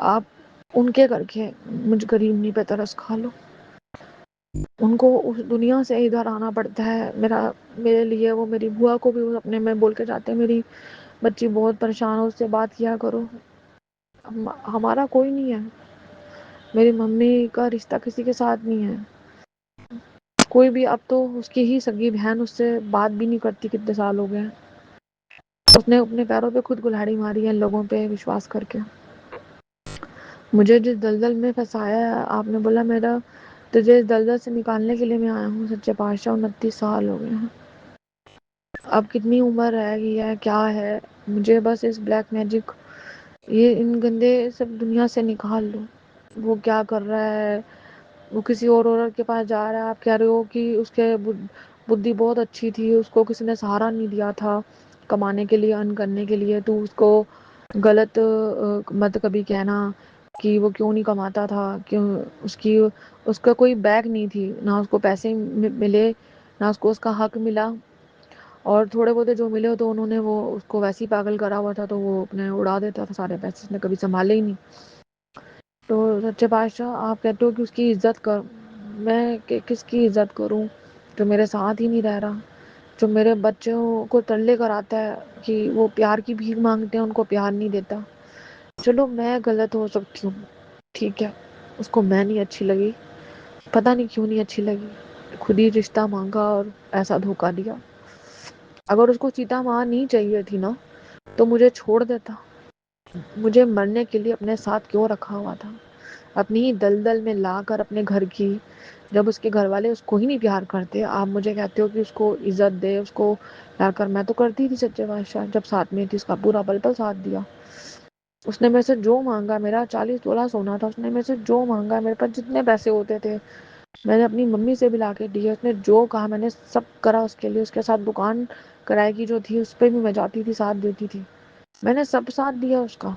आप उनके करके मुझ गरीबनी पे तरस खा लो। उनको उस दुनिया से इधर आना पड़ता है मेरे लिए। वो मेरी बुआ को भी वो अपने में बोल के जाते हैं, मेरी बच्ची बहुत परेशान है, उससे बात किया करो। हमारा कोई नहीं है, मेरी मम्मी का रिश्ता किसी के साथ नहीं है कोई भी। अब तो उसकी ही सगी बहन उससे बात भी नहीं करती, कितने साल हो गए हैं। उसने अपने पैरों पे खुद कुल्हाड़ी मारी है लोगों पे विश्वास करके। मुझे जिस दलदल में फंसाया है, आपने बोला मेरा तुझे इस दलदल से निकालने के लिए मैं आया हूँ। सच्चे पातशाह 29 साल हो गए हैं। अब कितनी उम्र रह गई है, क्या है, मुझे बस इस ब्लैक मैजिक, ये इन गंदे सब दुनिया से निकाल लो। वो क्या कर रहा है, वो किसी और औरत के पास जा रहा है। आप कह रहे हो कि उसके बुद्धि बहुत अच्छी थी, उसको किसी ने सहारा नहीं दिया था कमाने के लिए, अर्न करने के लिए। तो उसको गलत मत कभी कहना कि वो क्यों नहीं कमाता था, क्यों उसकी उसका कोई बैक नहीं थी ना, उसको पैसे मिले ना उसको उसका हक मिला। और थोड़े बहुत जो मिले हो तो उन्होंने वो उसको वैसे ही पागल करा हुआ था, तो वो अपने उड़ा देता था सारे पैसे, उसने कभी संभाले ही नहीं। तो सच्चे पातशाह आप कहते हो कि उसकी इज्जत कर, मैं किसकी इज्जत करूं जो मेरे साथ ही नहीं रह रहा, जो मेरे बच्चों को तरले कराता है कि वो प्यार की भीख मांगते हैं, उनको प्यार नहीं देता। चलो मैं गलत हो सकती हूँ, ठीक है, उसको मैं नहीं अच्छी लगी, पता नहीं क्यों नहीं अच्छी लगी, खुद ही रिश्ता मांगा और ऐसा धोखा दिया। अगर उसको सीता माँ नहीं चाहिए थी ना, तो मुझे छोड़ देता। मुझे मरने के लिए अपने साथ क्यों रखा हुआ था, अपनी ही दलदल में लाकर अपने घर की। जब उसके घर वाले उसको ही नहीं प्यार करते, आप मुझे कहते हो कि उसको इज्जत दे, उसको प्यार कर। मैं तो करती थी सच्चे बादशाह, जब साथ में थी उसका पूरा पल पल साथ दिया। उसने मेरे से जो मांगा, मेरा 40 तोला सोना था, उसने मेरे से जो मांगा, मेरे पास जितने पैसे होते थे मैंने अपनी मम्मी से भी ला के दिए। उसने जो कहा मैंने सब करा उसके लिए। उसके साथ दुकान किराए की जो थी उस पर भी मैं जाती थी, साथ देती थी, मैंने सब साथ दिया उसका।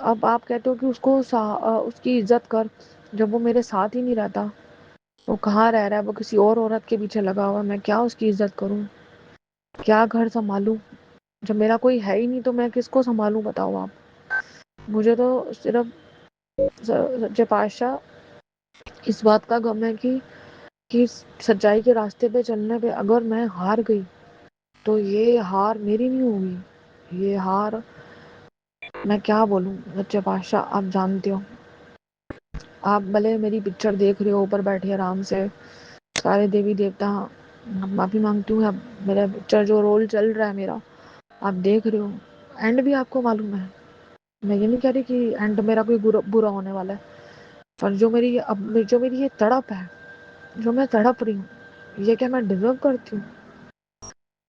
अब आप कहते हो कि उसकी इज्जत कर, जब वो मेरे साथ ही नहीं रहता। वो कहाँ रह रहा है, वो किसी और औरत के पीछे लगा हुआ है, मैं क्या उसकी इज्जत करूं, क्या घर संभालूं। जब मेरा कोई है ही नहीं तो मैं किसको संभालूं, बताओ आप। मुझे तो सिर्फ सच्चे पातशाह, इस बात का गम है कि सच्चाई के रास्ते पे चलने पे अगर मैं हार गई तो ये हार मेरी नहीं होगी। ये हार, मैं क्या बोलूं सच्चे पातशाह, आप जानते हो। आप भले मेरी पिक्चर देख रहे हो ऊपर बैठे आराम से, सारे देवी देवता, माफी मांगती हूँ। अब मेरा पिक्चर जो रोल चल रहा है मेरा, आप देख रहे हो, एंड भी आपको मालूम है। मैं ये नहीं कह रही कि एंड मेरा कोई बुरा होने वाला है, पर जो मेरी ये तड़प है, जो मैं तड़प रही हूँ, ये क्या मैं डिजर्व करती हूँ?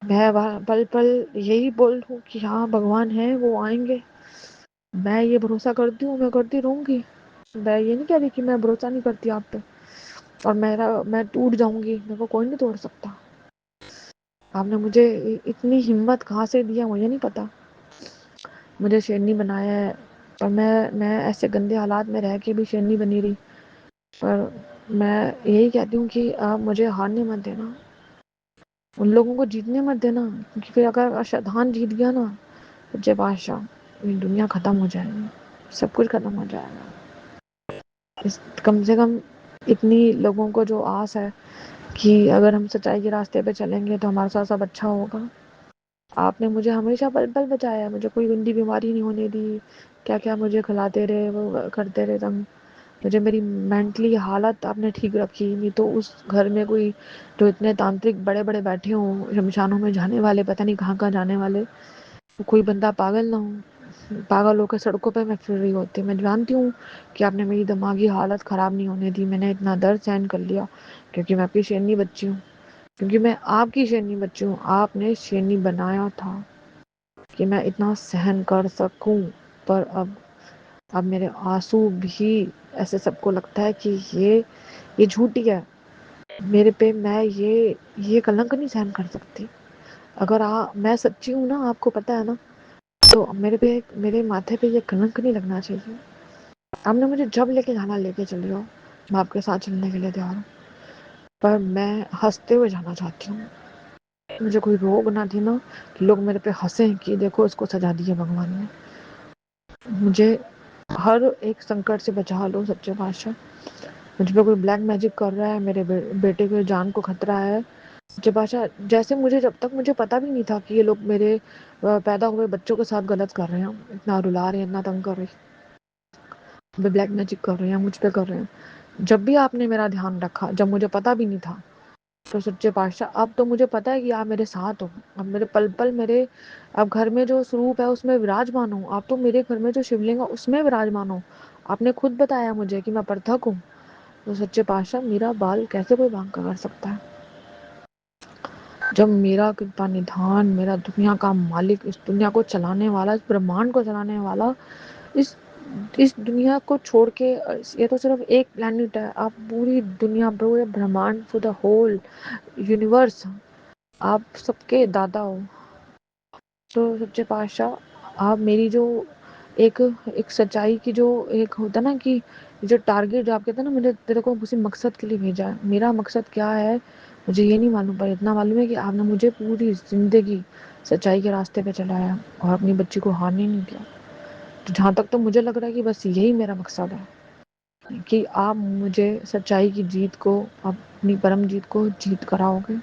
मैं पल पल यही बोल हूँ कि हाँ भगवान है, वो आएंगे। मैं ये भरोसा करती हूँ, मैं करती रहूंगी। मैं ये नहीं कह रही कि मैं भरोसा नहीं करती आप पे, और मैं टूट जाऊंगी, मेरे को कोई नहीं तोड़ सकता। आपने मुझे इतनी हिम्मत कहाँ से दिया मुझे नहीं पता। मुझे शेरनी बनाया है, पर मैं ऐसे गंदे हालात में रह के भी शेरनी बनी रही। पर मैं यही कहती हूँ कि आप मुझे हारने मत देना, उन लोगों को जीतने मत देना, क्योंकि फिर अगर शैतान जीत गया ना, सच्चे बादशाह, ये दुनिया खत्म हो जाएगी, सब कुछ खत्म हो जाएगा। इस कम से कम इतनी लोगों को जो आस है कि अगर हम सच्चाई के रास्ते पे चलेंगे तो हमारे साथ सब अच्छा होगा। आपने मुझे हमेशा पल पल बचाया, मुझे कोई गंदी बीमारी नहीं होने दी, क्या क्या मुझे खिलाते रहे, वो करते रहे तंग। मुझे मेरी मेंटली हालत आपने ठीक रखी, नहीं तो उस घर में कोई जो इतने तांत्रिक बड़े बड़े बैठे हों शमशानों में जाने वाले, पता नहीं कहाँ कहाँ जाने वाले, कोई बंदा पागल ना हो, पागल होकर सड़कों पे मैं फिर रही होती। मैं जानती हूँ कि आपने मेरी दिमागी हालत ख़राब नहीं होने दी, मैंने इतना दर्द सहन कर लिया क्योंकि मैं आपकी शेरनी बच्ची हूँ, क्योंकि मैं आपकी शेरनी बच्ची हूँ। आपने शेरनी बनाया था कि मैं इतना सहन कर सकूं, पर अब मेरे आंसू भी, ऐसे सबको लगता है कि ये झूठी है मेरे पे, मैं ये कलंक नहीं सहन कर सकती। अगर मैं सच्ची हूँ ना, आपको पता है ना, तो मेरे माथे पे ये कलंक नहीं लगना चाहिए। आपने मुझे जब लेके जाना लेके चले जाओ, मैं आपके साथ चलने के लिए तैयार हूँ, पर मैं हंसते हुए जाना चाहती हूँ। मुझे कोई रोग ना थी ना कि लोग मेरे पे हंसे कि देखो इसको सजा दिया भगवान ने। मुझे हर एक संकट से बचा लो सच्चे बादशाह। मुझ पे कोई ब्लैक मैजिक कर रहा है, मेरे बेटे की जान को खतरा है सच्चे बादशाह। जैसे मुझे, जब तक मुझे पता भी नहीं था कि ये लोग मेरे पैदा हुए बच्चों के साथ गलत कर रहे हैं, इतना रुला रहे हैं, इतना तंग कर रहे हैं, ब्लैक मैजिक कर रहे हैं, मुझ पे कर रहे हैं। जब भी आपने मेरा ध्यान रखा, जब मुझे पता भी नहीं था, तो सच्चे पातशाह अब तो मुझे पता है कि आप मेरे साथ हो। अब मेरे पल पल मेरे, अब घर में जो स्वरूप है उसमें विराजमान हो। आप तो मेरे घर में जो शिवलिंग है उसमें विराजमान हो। आपने खुद बताया मुझे कि मैं पृथक हूँ, तो सच्चे पातशाह मेरा बाल कैसे कोई बांका कर सकता है, जब मेरा कृपा निधान, मेरा दुनिया का मालिक, इस दुनिया को चलाने वाला, इस ब्रह्मांड को चलाने वाला, इस इस दुनिया को छोड़ के, ये तो सिर्फ एक प्लेनेट है, आप पूरी दुनिया, पूरे ब्रह्मांड, फॉर द होल यूनिवर्स, आप सबके दादा हो। तो सच्चे पातशाह, आप मेरी जो एक एक सच्चाई की जो एक होता ना कि जो टारगेट, जो आप कहते हैं ना, मुझे तेरे को किसी मकसद के लिए भेजा है, मेरा मकसद क्या है मुझे ये नहीं मालूम, पर इतना मालूम है कि आपने मुझे पूरी जिंदगी सच्चाई के रास्ते पे चलाया और अपनी बच्ची को हारने नहीं दिया। तो जहाँ तक तो मुझे लग रहा है कि बस यही मेरा मकसद है कि आप मुझे सच्चाई की जीत को, अपनी परम जीत को जीत कराओगे,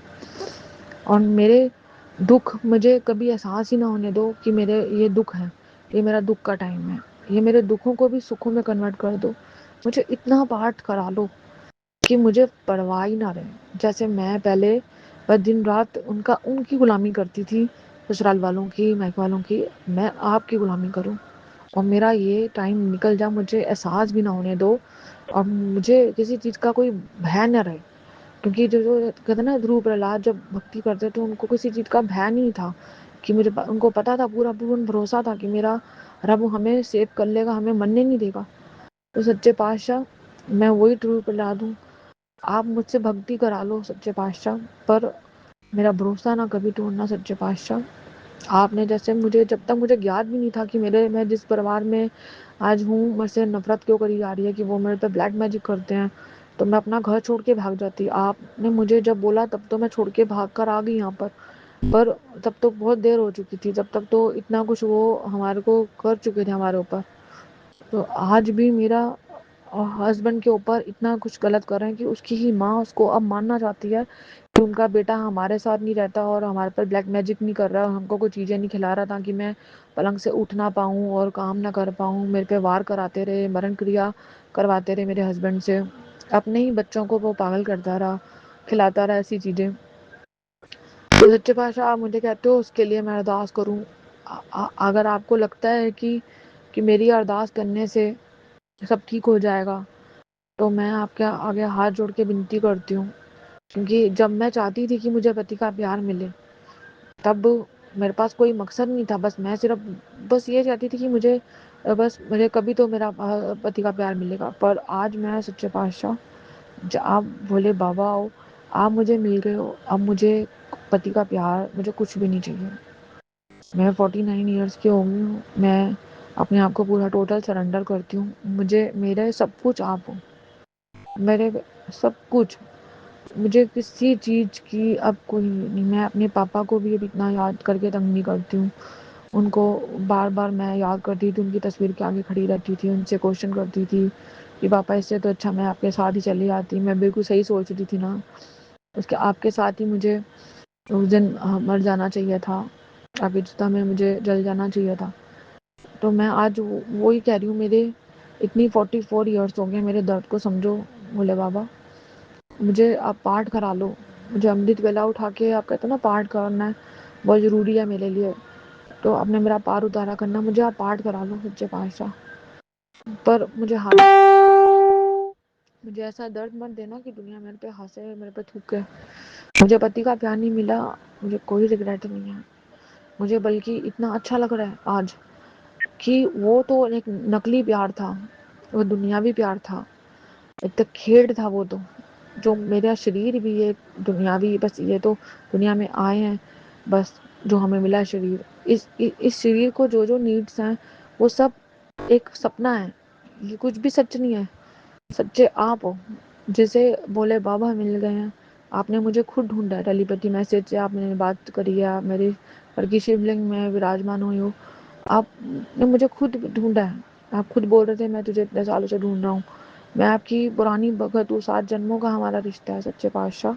और मेरे दुख मुझे कभी एहसास ही ना होने दो कि मेरे ये दुख है, ये मेरा दुख का टाइम है। ये मेरे दुखों को भी सुखों में कन्वर्ट कर दो। मुझे इतना पाठ करा लो कि मुझे परवाह ही ना रहे। जैसे मैं पहले बस दिन रात उनकी गुलामी करती थी, ससुराल वालों की, मायके वालों की, मैं आपकी गुलामी करूं, और मेरा ये टाइम निकल जा, मुझे एहसास भी ना होने दो, और मुझे किसी चीज़ का कोई भय न रहे। क्योंकि जो जो कहते हैं ना, ध्रुव प्रहलाद जब भक्ति करते तो उनको किसी चीज़ का भय नहीं था, कि उनको पता था, पूरा पूर्ण भरोसा था कि मेरा रब हमें सेव कर लेगा, हमें मरने नहीं देगा। तो सच्चे पातशाह, मैं वही ध्रुव प्रहलाद हूँ। आप मुझसे भक्ति करा लो सच्चे पातशाह, पर मेरा भरोसा ना कभी तोड़ना सच्चे पातशाह। आपने जैसे मुझे, जब तक मुझे ज्ञात भी नहीं था कि मैं जिस परिवार में आज हूँ, मुझसे नफरत क्यों करी जा रही है, कि वो मेरे पे ब्लैक मैजिक करते हैं, तो मैं अपना घर छोड़ के भाग जाती। आपने मुझे जब बोला तब तो मैं छोड़ के भाग कर आ गई यहाँ पर तब तो बहुत देर हो चुकी थी, जब तक तो इतना कुछ वो हमारे को कर चुके थे हमारे ऊपर। तो आज भी मेरा हस्बैंड के ऊपर इतना कुछ गलत कर रहे हैं कि उसकी ही माँ उसको अब मानना चाहती है कि उनका बेटा हमारे साथ नहीं रहता और हमारे पर ब्लैक मैजिक नहीं कर रहा, हमको कोई चीज़ें नहीं खिला रहा ताकि मैं पलंग से उठ ना पाऊँ और काम ना कर पाऊँ। मेरे पे वार कराते रहे, मरण क्रिया करवाते रहे मेरे हस्बैंड से। अपने ही बच्चों को वो पागल करता रहा, खिलाता रहा ऐसी चीज़ें। तो सच्चे पातशाह आप मुझे कहते हो उसके लिए मैं अरदास करूँ। अगर आपको लगता है कि मेरी अरदास करने से सब ठीक हो जाएगा, तो मैं आपके आगे हाथ जोड़ के विनती करती हूँ। क्योंकि जब मैं चाहती थी कि मुझे पति का प्यार मिले, तब मेरे पास कोई मकसद नहीं था। बस मैं सिर्फ बस ये चाहती थी कि बस मुझे कभी तो मेरा पति का प्यार मिलेगा। पर आज मैं सच्चे पातशाह, आप भोले बाबा हो, आप मुझे मिल गए हो। अब मुझे पति का प्यार, मुझे कुछ भी नहीं चाहिए। मैं 49 ईयर्स की हो गई हूँ। मैं अपने आप को पूरा टोटल सरेंडर करती हूँ। मुझे मेरे सब कुछ आप हो, मेरे सब कुछ। मुझे किसी चीज़ की अब कोई नहीं। मैं अपने पापा को भी अब इतना याद करके तंग नहीं करती हूँ। उनको बार बार मैं याद करती थी, उनकी तस्वीर के आगे खड़ी रहती थी, उनसे क्वेश्चन करती थी कि पापा इससे तो अच्छा मैं आपके साथ ही चली जाती। मैं बिल्कुल सही सोच रही थी ना, उसके आपके साथ ही मुझे उस दिन मर जाना चाहिए था, आपकी चिता में मुझे जल जाना चाहिए था। तो मैं आज वो ही कह रही हूँ। मेरे इतनी 44 ईयर्स हो गए, मेरे दर्द को समझो भोले बाबा। मुझे आप पाठ करा लो। मुझे अमृत वेला उठा के, आप कहते हो ना पाठ करना है बहुत ज़रूरी है मेरे लिए, तो आपने मेरा पार उतारा करना, मुझे आप पाठ करा लो सच्चे पातशाह। पर मुझे ऐसा दर्द मत देना कि दुनिया मेरे पे हंसे, मेरे पे थूके। मुझे पति का प्यार नहीं मिला, मुझे कोई रिग्रेट नहीं है। मुझे बल्कि इतना अच्छा लग रहा है आज कि वो तो एक नकली प्यार था, वो दुनियावी प्यार था, एक तो खेड था वो तो। जो मेरा शरीर भी एक दुनियावी, बस ये तो दुनिया में आए हैं, बस जो हमें मिला है शरीर, इस शरीर को जो जो नीड्स हैं वो सब एक सपना है। ये कुछ भी सच नहीं है। सच्चे आप हो, जिसे भोले बाबा मिल गए हैं। आपने मुझे खुद ढूंढा है, टेलीपैथी मैसेज से आपने बात करी है, आप मेरे घर की शिवलिंग में विराजमान हुई हो। आपने मुझे खुद ढूंढा है। आप खुद बोल रहे थे मैं तुझे इतने सालों से ढूंढ रहा हूँ। मैं आपकी पुरानी भगत हूँ, 7 जन्मों का हमारा रिश्ता है सच्चे पातशाह।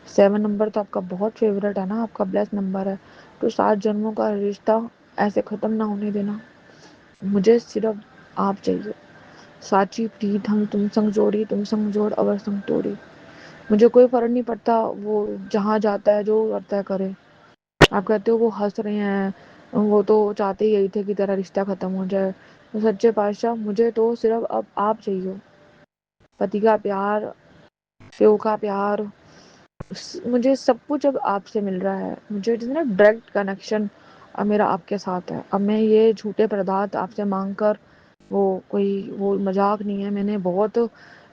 7 नंबर तो आपका बहुत फेवरेट है ना, आपका ब्लेस नंबर है। तो 7 जन्मों का रिश्ता ऐसे ख़त्म ना होने देना। मुझे सिर्फ आप चाहिए। साची प्रीत हम तुम संग जोड़ी, तुम संग जोड़ अवर संग तोड़ी। मुझे कोई फ़र्क नहीं पड़ता वो जहाँ जाता है, जो करता है करे। आप कहते हो वो हंस रहे हैं, वो तो चाहते ही यही थे कि तेरा रिश्ता ख़त्म हो जाए। तो सच्चे पातशाह मुझे तो सिर्फ अब आप चाहिए। पति का प्यार, प्यो का प्यार, मुझे सब कुछ अब आपसे मिल रहा है। मुझे ना डायरेक्ट कनेक्शन अब मेरा आपके साथ है। अब मैं ये झूठे पदार्थ आपसे मांग कर, वो कोई वो मजाक नहीं है। मैंने बहुत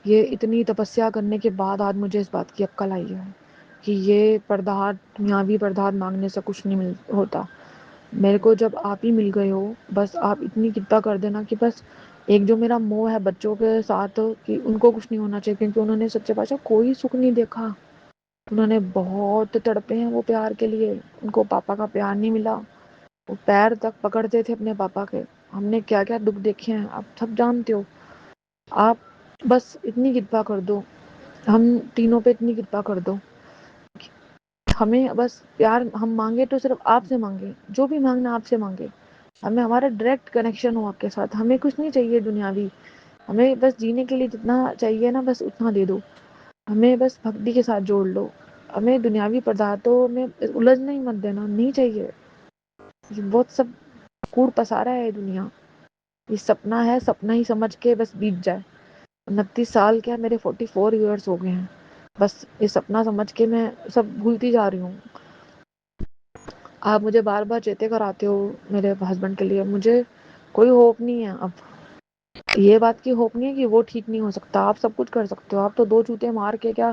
ये इतनी तपस्या करने के बाद आज मुझे इस बात की अक्ल आई है कि ये पदार्थ, दुनियावी पदार्थ मांगने से कुछ नहीं मिल होता। मेरे को जब आप ही मिल गए हो, बस आप इतनी कृपा कर देना कि बस एक जो मेरा मोह है बच्चों के साथ, कि उनको कुछ नहीं होना चाहिए, क्योंकि उन्होंने सच्चे पातशाह कोई सुख नहीं देखा। उन्होंने बहुत तड़पे हैं वो प्यार के लिए, उनको पापा का प्यार नहीं मिला। वो पैर तक पकड़ते थे अपने पापा के। हमने क्या क्या दुख देखे हैं, आप सब जानते हो। आप बस इतनी कृपा कर दो, हम तीनों पे इतनी कृपा कर दो। हमें बस प्यार हम मांगे तो सिर्फ आपसे मांगे, जो भी मांगना आपसे मांगे। हमें हमारा डायरेक्ट कनेक्शन हो आपके साथ। हमें कुछ नहीं चाहिए दुनियावी, हमें बस जीने के लिए जितना चाहिए ना, बस उतना दे दो। हमें बस भक्ति के साथ जोड़ लो। हमें दुनियावी पदार्थों में उलझना ही मत देना, नहीं चाहिए। ये बहुत सब कूड़ पसारा है ये दुनिया। ये सपना है, सपना ही समझ के बस बीत जाए। 29 साल क्या, मेरे 44 ईयर्स हो गए हैं। बस ये सपना समझ के मैं सब भूलती जा रही हूँ। आप मुझे बार बार चेते कराते हो मेरे हस्बैंड के लिए। मुझे कोई होप नहीं है अब। ये बात की होप नहीं है कि वो ठीक नहीं हो सकता। आप सब कुछ कर सकते हो। आप तो 2 जूते मार के क्या,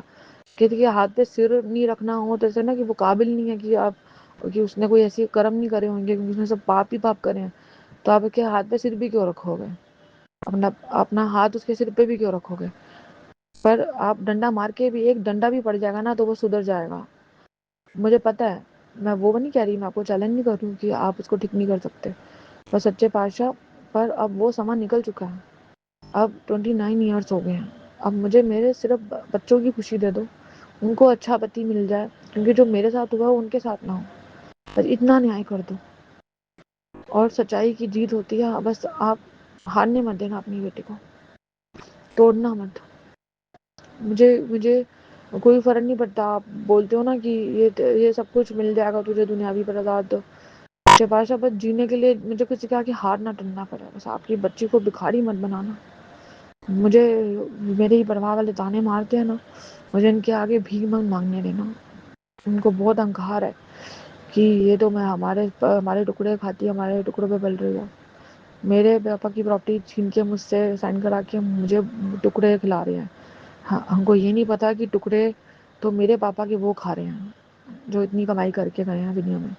किसी के हाथ पे सिर नहीं रखना हो तो ऐसे ना कि वो काबिल नहीं है कि आप, कि उसने कोई ऐसे कर्म नहीं करे होंगे, क्योंकि उसने सब पाप ही पाप करे हैं। तो आप उसके हाथ पे सिर भी क्यों रखोगे? अपना अपना हाथ उसके सिर पे भी क्यों रखोगे? पर आप डंडा मार के भी, एक डंडा भी पड़ जाएगा ना तो वो सुधर जाएगा। मुझे पता है। मैं वो नहीं कह रही, मैं आपको चैलेंज नहीं कर रही हूँ कि आप उसको ठीक नहीं कर सकते। पर सच्चे पातशाह, पर अब वो समय निकल चुका है। अब 29 ईयर्स हो गए हैं। अब मुझे मेरे सिर्फ बच्चों की खुशी दे दो, उनको अच्छा पति मिल जाए, क्योंकि जो मेरे साथ हुआ उनके साथ ना हो, बस इतना न्याय कर दो। और सच्चाई की जीत होती है, बस आप हारने मत देना अपनी बेटी को, तोड़ना मत। मुझे मुझे कोई फर्क नहीं पड़ता। आप बोलते हो ना कि ये सब कुछ मिल जाएगा तुझे, दुनियावी प्रसाद तो पाशा, बस जीने के लिए मुझे किसी के आगे हार ना टनना पड़े, बस आपकी बच्ची को भिखारी मत बनाना। मुझे मेरे ही परिवार वाले ताने मारते हैं ना, मुझे इनके आगे भीख मत मांगने देना। उनको बहुत अहंकार है कि ये तो मैं हमारे टुकड़े खाती है, हमारे टुकड़ों पे पल रही है। मेरे पापा की प्रॉपर्टी छीन के मुझसे साइन करा के मुझे टुकड़े खिला रहे हैं। हाँ, हमको ये नहीं पता कि टुकड़े तो मेरे पापा के वो खा रहे हैं जो इतनी कमाई करके गए हैं दुनिया में।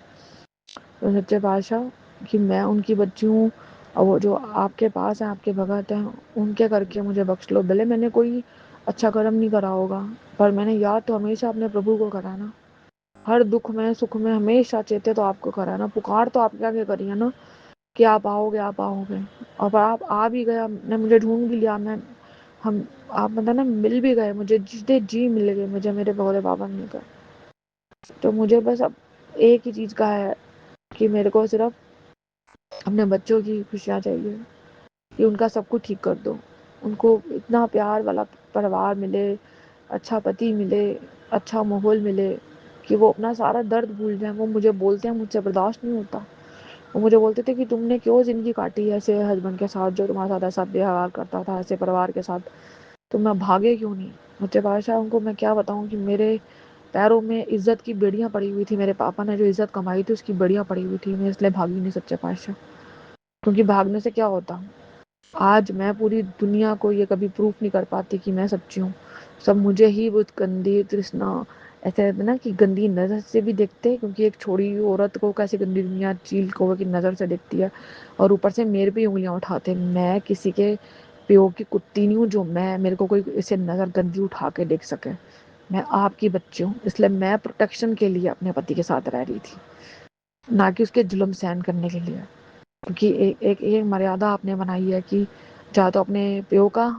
तो सच्चे पातशाह कि मैं उनकी बच्ची हूँ, और वो जो आपके पास हैं, आपके भगत हैं, उनके करके मुझे बख्श लो। भले मैंने कोई अच्छा कर्म नहीं करा होगा, पर मैंने याद तो हमेशा अपने प्रभु को करा ना। हर दुख में सुख में हमेशा चेते तो आपको करा ना, पुकार तो आपके आगे करी है ना कि आप आओगे आप आओगे। और आप आ भी गया, ने मुझे ढूंढ भी लिया। मैं हम आप मतलब ना मिल भी गए मुझे, जितने जी मिल गए मुझे मेरे भोले बाबा ने कहा। तो मुझे बस अब एक ही चीज़ का है कि मेरे को सिर्फ अपने बच्चों की खुशियाँ चाहिए, कि उनका सब कुछ ठीक कर दो, उनको इतना प्यार वाला परिवार मिले, अच्छा पति मिले, अच्छा माहौल मिले कि वो अपना सारा दर्द भूल जाए। वो मुझे बोलते हैं, मुझसे बर्दाश्त नहीं होता। वो मुझे बोलते थे कि तुमने क्यों ज़िंदगी काटी ऐसे हस्बैंड के साथ, जो तुम्हारे साथ ऐसा व्यवहार करता था, ऐसे परिवार के साथ तुम भागे क्यों नहीं। सच्चे बादशाह उनको मैं क्या बताऊँ कि मेरे पैरों में इज्जत की बेड़ियाँ पड़ी हुई थी। मेरे पापा ने जो इज्जत कमाई थी उसकी बेड़ियाँ पड़ी हुई थी, मैं इसलिए भागी नहीं सच्चे पातशाह। क्योंकि भागने से क्या होता, आज मैं पूरी दुनिया को ये कभी प्रूफ नहीं कर पाती कि मैं सच्ची हूँ। सब मुझे ही वो गंदी तृष्णा, ऐसे रहते ना कि गंदी नज़र से भी देखते हैं, क्योंकि एक छोड़ी हुई औरत को कैसे गंदी दुनिया चील कौवे की नज़र से देखती है, और ऊपर से मेरे पे उंगलियां उठाते हैं। मैं किसी के प्यो की कुत्ती नहीं हूँ जो मैं मेरे को कोई इसे नज़र गंदी उठा के देख सके। मैं आपकी बच्ची हूँ, इसलिए मैं प्रोटेक्शन के लिए अपने पति के साथ रह रही थी, ना कि उसके जुल्म सहन करने के लिए। क्योंकि एक मर्यादा आपने बनाई है कि जा तो अपने प्यो का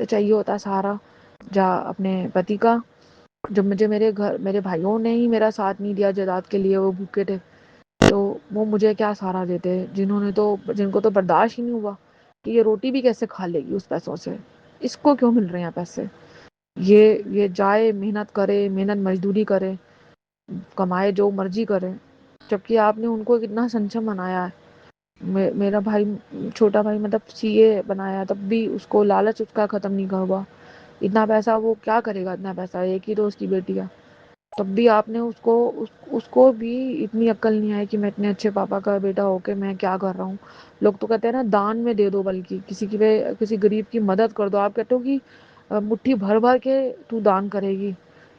चाहिए होता है सहारा, जा अपने पति का। जब मुझे मेरे भाइयों ने ही मेरा साथ नहीं दिया जायदाद के लिए, वो भूखे थे, तो वो मुझे क्या सहारा देते, जिनको तो बर्दाश्त ही नहीं हुआ कि ये रोटी भी कैसे खा लेगी उस पैसों से, इसको क्यों मिल रहे हैं पैसे। ये जाए मेहनत करे, मेहनत मजदूरी करे, कमाए जो मर्जी करे, जबकि आपने उनको कितना संक्षम बनाया है। मेरा भाई, छोटा भाई मतलब सीए बनाया, तब भी उसको लालच उसका खत्म नहीं हुआ। इतना पैसा वो क्या करेगा, इतना पैसा, एक ही तो उसकी बेटी है। तब भी आपने उसको भी इतनी अक्ल नहीं आई कि मैं इतने अच्छे पापा का बेटा होके मैं क्या कर रहा हूँ। लोग तो कहते हैं ना दान में दे दो, बल्कि किसी गरीब की मदद कर दो। आप कहते हो कि मुट्ठी भर भर के तू दान करेगी,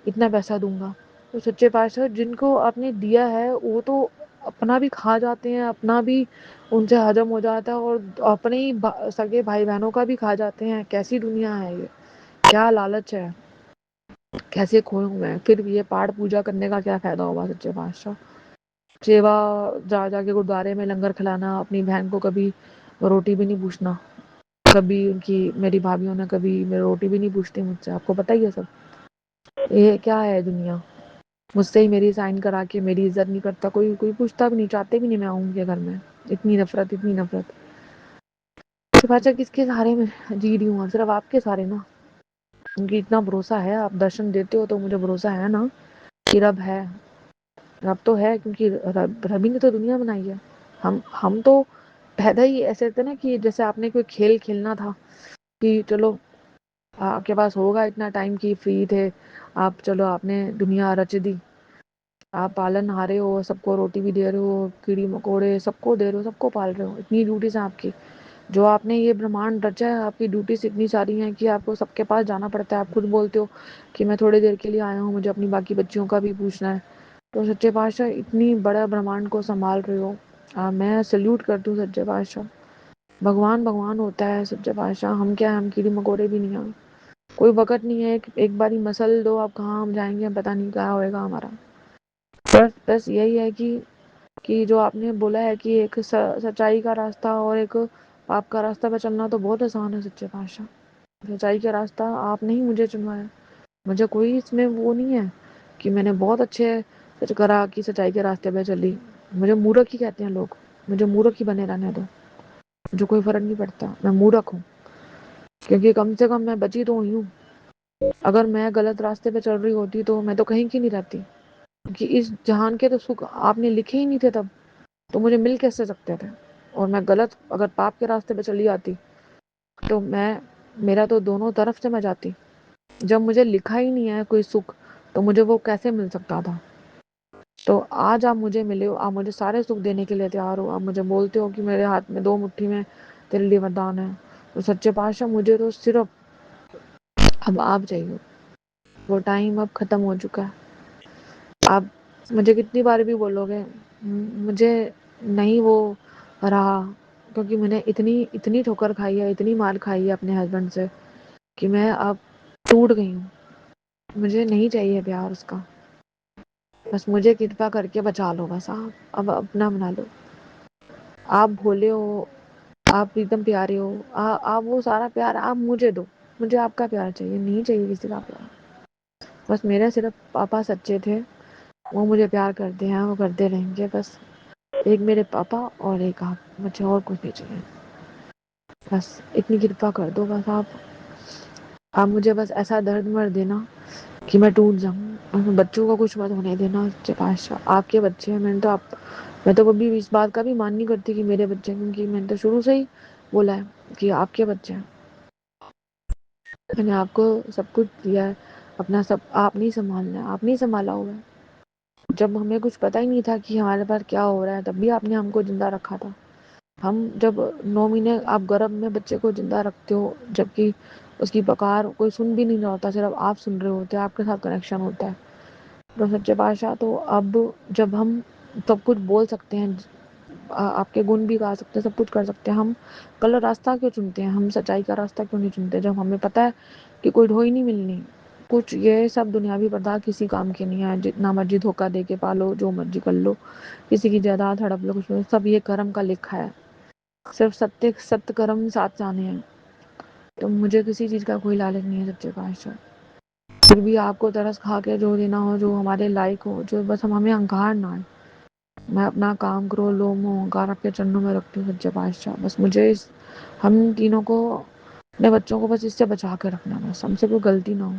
इतना पैसा दूंगा। तो सच्चे पातशाह जिनको आपने दिया है वो तो अपना भी खा जाते हैं, अपना भी उनसे हजम हो जाता है, और अपने ही सगे भाई बहनों का भी खा जाते हैं। कैसी दुनिया है ये, क्या लालच है, कैसे खोऊं मैं। फिर भी ये पाठ पूजा करने का क्या फायदा होगा सच्चे पातशाह। सेवा, जा जाके गुरुद्वारे में लंगर खिलाना, अपनी बहन को कभी रोटी भी नहीं पूछना। कभी उनकी मेरी भाभीियों ने कभी मेरी रोटी भी नहीं पूछती मुझसे, आपको पता ही है सब। ये क्या है दुनिया, मुझसे ही मेरी साइन करा के मेरी इज्जत नहीं करता, कोई कोई पूछता भी नहीं, चाहते भी नहीं मैं आऊँ उनके घर में। इतनी नफरत, इतनी नफरत। पाचा किसके सहारे में जी रही हूँ, सिर्फ आपके सहारे ना। उनकी इतना भरोसा है, आप दर्शन देते हो तो मुझे भरोसा है ना कि रब है। रब तो है, क्योंकि रब ही ने तो दुनिया बनाई है। हम तो पैदा ही ऐसे थे ना कि जैसे आपने कोई खेल खेलना था कि चलो आपके पास होगा इतना टाइम की फ्री थे आप, चलो आपने दुनिया रच दी, आप पालन हारे हो, सबको रोटी भी दे रहे हो, कीड़ी मकोड़े सबको दे रहे हो, सबको पाल रहे हो, इतनी ड्यूटीज है आपकी। जो आपने ये ब्रह्मांड रचा है, आपकी ड्यूटीज इतनी सारी हैं कि आपको सबके पास जाना पड़ता है। आप खुद बोलते हो कि मैं थोड़ी देर के लिए आया हूँ, मुझे अपनी बाकी बच्चियों का भी पूछना है। तो सच्चे पातशाह इतनी बड़ा ब्रह्मांड को संभाल रहे हो, मैं सल्यूट करती हूँ सच्चे पातशाह। भगवान भगवान होता है सच्चे पातशाह, हम क्या, हम कीड़ी मकोड़े भी नहीं हैं। कोई वक़्त नहीं है, एक बारी मसल दो आप, कहाँ हम जाएंगे पता नहीं क्या होएगा हमारा। बस यही है कि जो आपने बोला है कि एक सच्चाई का रास्ता और एक पाप का रास्ता पे चलना तो बहुत आसान है सच्चे पातशाह, सच्चाई का रास्ता आपने ही मुझे चुनवाया। मुझे कोई इसमें वो नहीं है कि मैंने बहुत अच्छे सच करा कि सच्चाई के रास्ते पे चली। मुझे मूर्ख ही कहते हैं लोग, मुझे मूर्ख ही बने रहने दो, मुझे कोई फर्क नहीं पड़ता, मैं मूर्ख हूँ, क्योंकि कम से कम मैं बची तो हुई हूँ। अगर मैं गलत रास्ते पे चल रही होती तो मैं तो कहीं की नहीं रहती, क्योंकि इस जहान के तो सुख आपने लिखे ही नहीं थे तब, तो मुझे मिल कैसे सकते थे। और मैं गलत अगर पाप के रास्ते पे चली आती तो मेरा तो दोनों तरफ से मैं जाती। जब मुझे लिखा ही नहीं है कोई सुख तो मुझे वो कैसे मिल सकता था। तो आज आप मुझे मिले हो, आप मुझे सारे सुख देने के लिए तैयार हो, आप मुझे बोलते हो कि मेरे हाथ में 2 मुट्ठी में तेरे लिए वरदान है। तो सच्चे पातशाह मुझे तो सिर्फ अब आप चाहिए। वो टाइम अब खत्म हो चुका है। आप मुझे कितनी बार भी बोलोगे, मुझे नहीं वो रहा, क्योंकि मैंने इतनी इतनी ठोकर खाई है, इतनी मार खाई है अपने हस्बैंड से कि मैं अब टूट गई हूँ। मुझे नहीं चाहिए प्यार उसका, बस मुझे कृपा करके बचा लो, बस आप अब अपना बना लो। आप भोले हो, आप एकदम प्यारे हो, आप वो सारा प्यार आप मुझे दो। मुझे आपका प्यार चाहिए, नहीं चाहिए किसी का प्यार। बस मेरे सिर्फ पापा सच्चे थे, वो मुझे प्यार करते हैं, वो करते रहेंगे। बस एक मेरे पापा और एक आप, मुझे और कुछ नहीं चाहिए। बस इतनी कृपा कर दो, बस आप मुझे बस ऐसा दर्द मर देना कि मैं टूट जाऊं, और बच्चों को कुछ मत होने देना सच्चे पातशाह। आपके बच्चे हैं, मैं तो कभी इस बात का भी मान नहीं करती कि मेरे बच्चे, क्योंकि मैंने तो शुरू से ही बोला है कि आपके बच्चे हैं। मैंने आपको सब कुछ दिया है, अपना सब आप नहीं संभालना है, आप नहीं संभाला हुआ है। जब हमें कुछ पता ही नहीं था कि हमारे पास क्या हो रहा है, तब भी आपने हमको जिंदा रखा था। हम जब 9 महीने आप गर्भ में बच्चे को जिंदा रखते हो, जबकि उसकी पुकार कोई सुन भी नहीं रहा होता, सिर्फ आप सुन रहे होते, आपके साथ कनेक्शन होता है। तो सच्चे पातशाह, तो अब जब हम सब कुछ बोल सकते हैं, आपके गुण भी गा सकते हैं, सब कुछ कर सकते हैं, हम गलत रास्ता क्यों चुनते हैं? हम सच्चाई का रास्ता क्यों नहीं चुनते, जब हमें पता है कि कोई ढोई नहीं मिलनी। कुछ ये सब दुनियावी पदार्थ किसी काम के नहीं है, जितना मर्जी धोखा दे के पालो, जो मर्जी कर लो, किसी की जायदाद हड़प लो, कुछ सब ये कर्म का लिखा है। सिर्फ सत्य सत्य कर्म साथ जाने हैं। तो मुझे किसी चीज का कोई लालच नहीं है सच्चे पातशाह। फिर भी आपको तरस खा के जो देना हो, जो हमारे लायक हो, जो बस हमें अहंकार ना आए। मैं अपना काम, क्रोध, लोभ, मोह, अहंकार आपके चरणों में रखती हूँ सच्चे पातशाह। बस मुझे हम तीनों को, अपने बच्चों को बस इससे बचा के रखना, बस हमसे कोई गलती ना हो।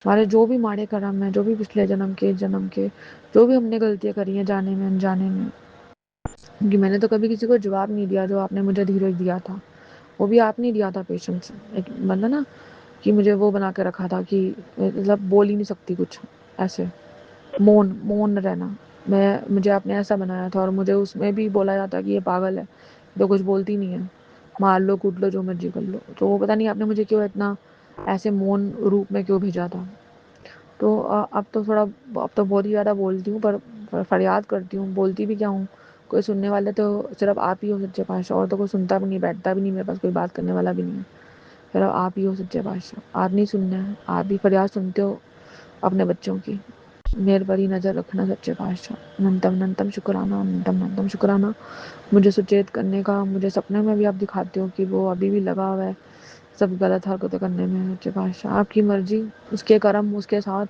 हमारे जो भी माड़े कर्म है, जो भी पिछले जन्म के, जन्म के, जो भी हमने गलतियां करी हैं जाने में अनजाने में, क्योंकि मैंने तो कभी किसी को जवाब नहीं दिया, जो आपने मुझे धीरज दिया था वो भी आपने दिया था, पेशेंस। एक बंदा ना कि मुझे वो बना के रखा था कि मतलब बोल ही नहीं सकती कुछ, ऐसे मौन मौन रहना। मुझे आपने ऐसा बनाया था, और मुझे उसमें भी बोला जाता कि ये पागल है, तो कुछ बोलती नहीं है, मार लो कूट लो जो मर्जी कर लो। तो वो पता नहीं आपने मुझे क्यों इतना ऐसे मौन रूप में क्यों भेजा था। तो अब तो बहुत ही ज़्यादा बोलती हूँ, पर फरियाद करती हूँ, बोलती भी क्या हूँ। कोई सुनने वाले तो सिर्फ आप ही हो सच्चे पातशाह, और तो कोई सुनता भी नहीं, बैठता भी नहीं, मेरे पास कोई बात करने वाला भी नहीं है। सिर्फ आप ही हो सच्चे पातशाह, आप नहीं सुनना है, आप ही फरियाद सुनते हो अपने बच्चों की। मेरे पर ही नज़र रखना सच्चे पातशाह। अनंतम अनंतम शुक्राना, अनंतम अनंतम शुक्राना मुझे सुचेत करने का। मुझे सपने में भी आप दिखाते हो कि वो अभी भी लगा हुआ है सब गलत हरकतें करने में सच्चे पातशाह। आपकी मर्जी, उसके कर्म उसके साथ,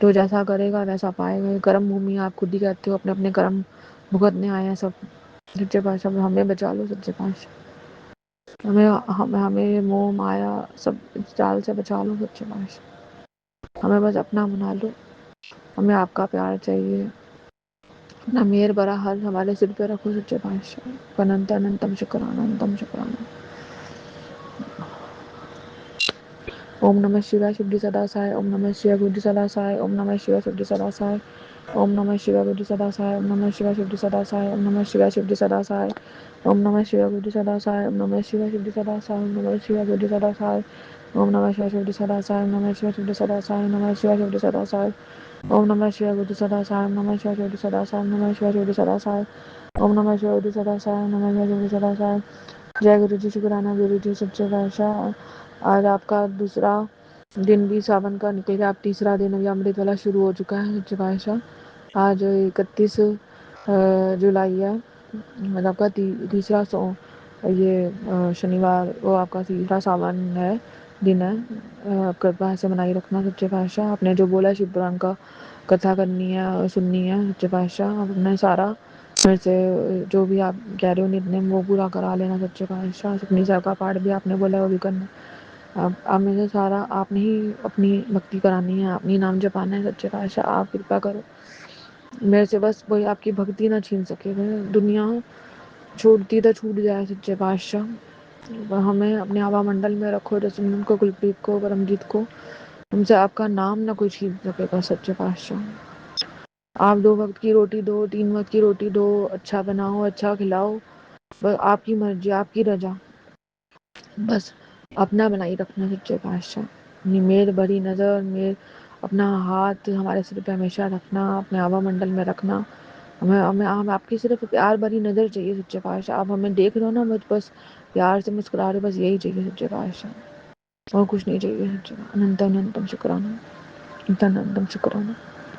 जो जैसा करेगा वैसा पाएगा। ये कर्म भूमि आप खुद ही कहते हो, अपने अपने कर्म भुगतने आए हैं सब। सच्चे पातशाह हमें बचा लो सच्चे पातशाह, हमें मोह माया सब इस जाल से बचा लो सच्चे पातशाह। हमें बस अपना बना लो, हमें आपका प्यार चाहिए। अपना मेहर भरा हाल हमारे सिर पे रखो सच्चे पातशाह। अनंत अनंतम शुक्राना, अनंतम शुक्राना। ओम नमः शिवाय शुद्धि सदा साई, ओम नमः शिवाय बुद्धि सदा साई, ओम नमः शिवाय शुद्धि सदा साई, ओम नमः शिवाय बुद्धि सदा साई, ओम नमः शिवाय शुद्धि सदा साई, ओम नमः शिवाय शुद्धि सदा साई, ओम नमः शिवाय बुद्धि सदा साई, ओम नमः शिवाय शुद्धि सदा साई, ओम नमः शिवाय बुद्धि सदा साई, ओम नमः शिवाय शुद्धि सदा साई, ओम नमः शिवाय शुद्धि सदा साई, ओम नमः शिवाय शुद्धि सदा साई, ओम नमः शिवाय बुद्धि सदा साई, ओम नमः शिवाय शुद्धि सदा साई, ओम नमः शिवाय शुद्धि सदा साई, ओम नमः शिवाय बुद्धि सदा साई, ओम नमः शिवाय शुद्धि सदा साई। जय गुरु जी, शुक्राना गुरु जी सच्चे पातशाह। आज आपका दूसरा दिन भी सावन का निकल गया, अब तीसरा दिन अभी अमृत वाला शुरू हो चुका है सच्चे पातशाह। आज 31 जुलाई है, मतलब आपका तीसरा ये शनिवार को आपका तीसरा सावन है, दिन है। कृपा ऐसे बनाई रखना सच्चे पातशाह। आपने जो बोला शिव पुराण का कथा करनी है और सुननी है सच्चे पातशाह, आपने सारा मेरे से जो भी आप कह रहे हो नित्य वो पूरा करा लेना सच्चे पातशाह। सुखमनी साहब का पाठ भी आपने बोला वो भी करना। आप मेरे से सारा आपने ही अपनी भक्ति करानी है, आपने नाम जपाना है सच्चे पातशाह। आप कृपा करो मेरे से, बस कोई आपकी भक्ति ना छीन सके। दुनिया छूटती तो छूट जाए सच्चे पातशाह, हमें अपने हवा मंडल में रखो, जसमिन को, कुलप्रीत को, परमजीत को। हमसे आपका नाम ना कोई छीन सकेगा सच्चे पातशाह। आप 2 वक्त की रोटी दो, 3 वक्त की रोटी दो, अच्छा बनाओ, अच्छा खिलाओ, बस आपकी मर्जी, आपकी रजा, बस अपना बनाई रखना सच्चे पातशाह। अपनी मेल भरी नज़र, मेल अपना हाथ हमारे सिर पे हमेशा रखना, अपने हवा मंडल में रखना। हमें आपकी सिर्फ प्यार भरी नज़र चाहिए सच्चे पातशाह। आप हमें देख रहे हो ना, बस प्यार से मुस्कुरा रहे, बस यही चाहिए सच्चे पातशाह, और कुछ नहीं चाहिए सच्चे। अनंत अनंतम शुक्राना, अनंत अनंतम शुक्राना।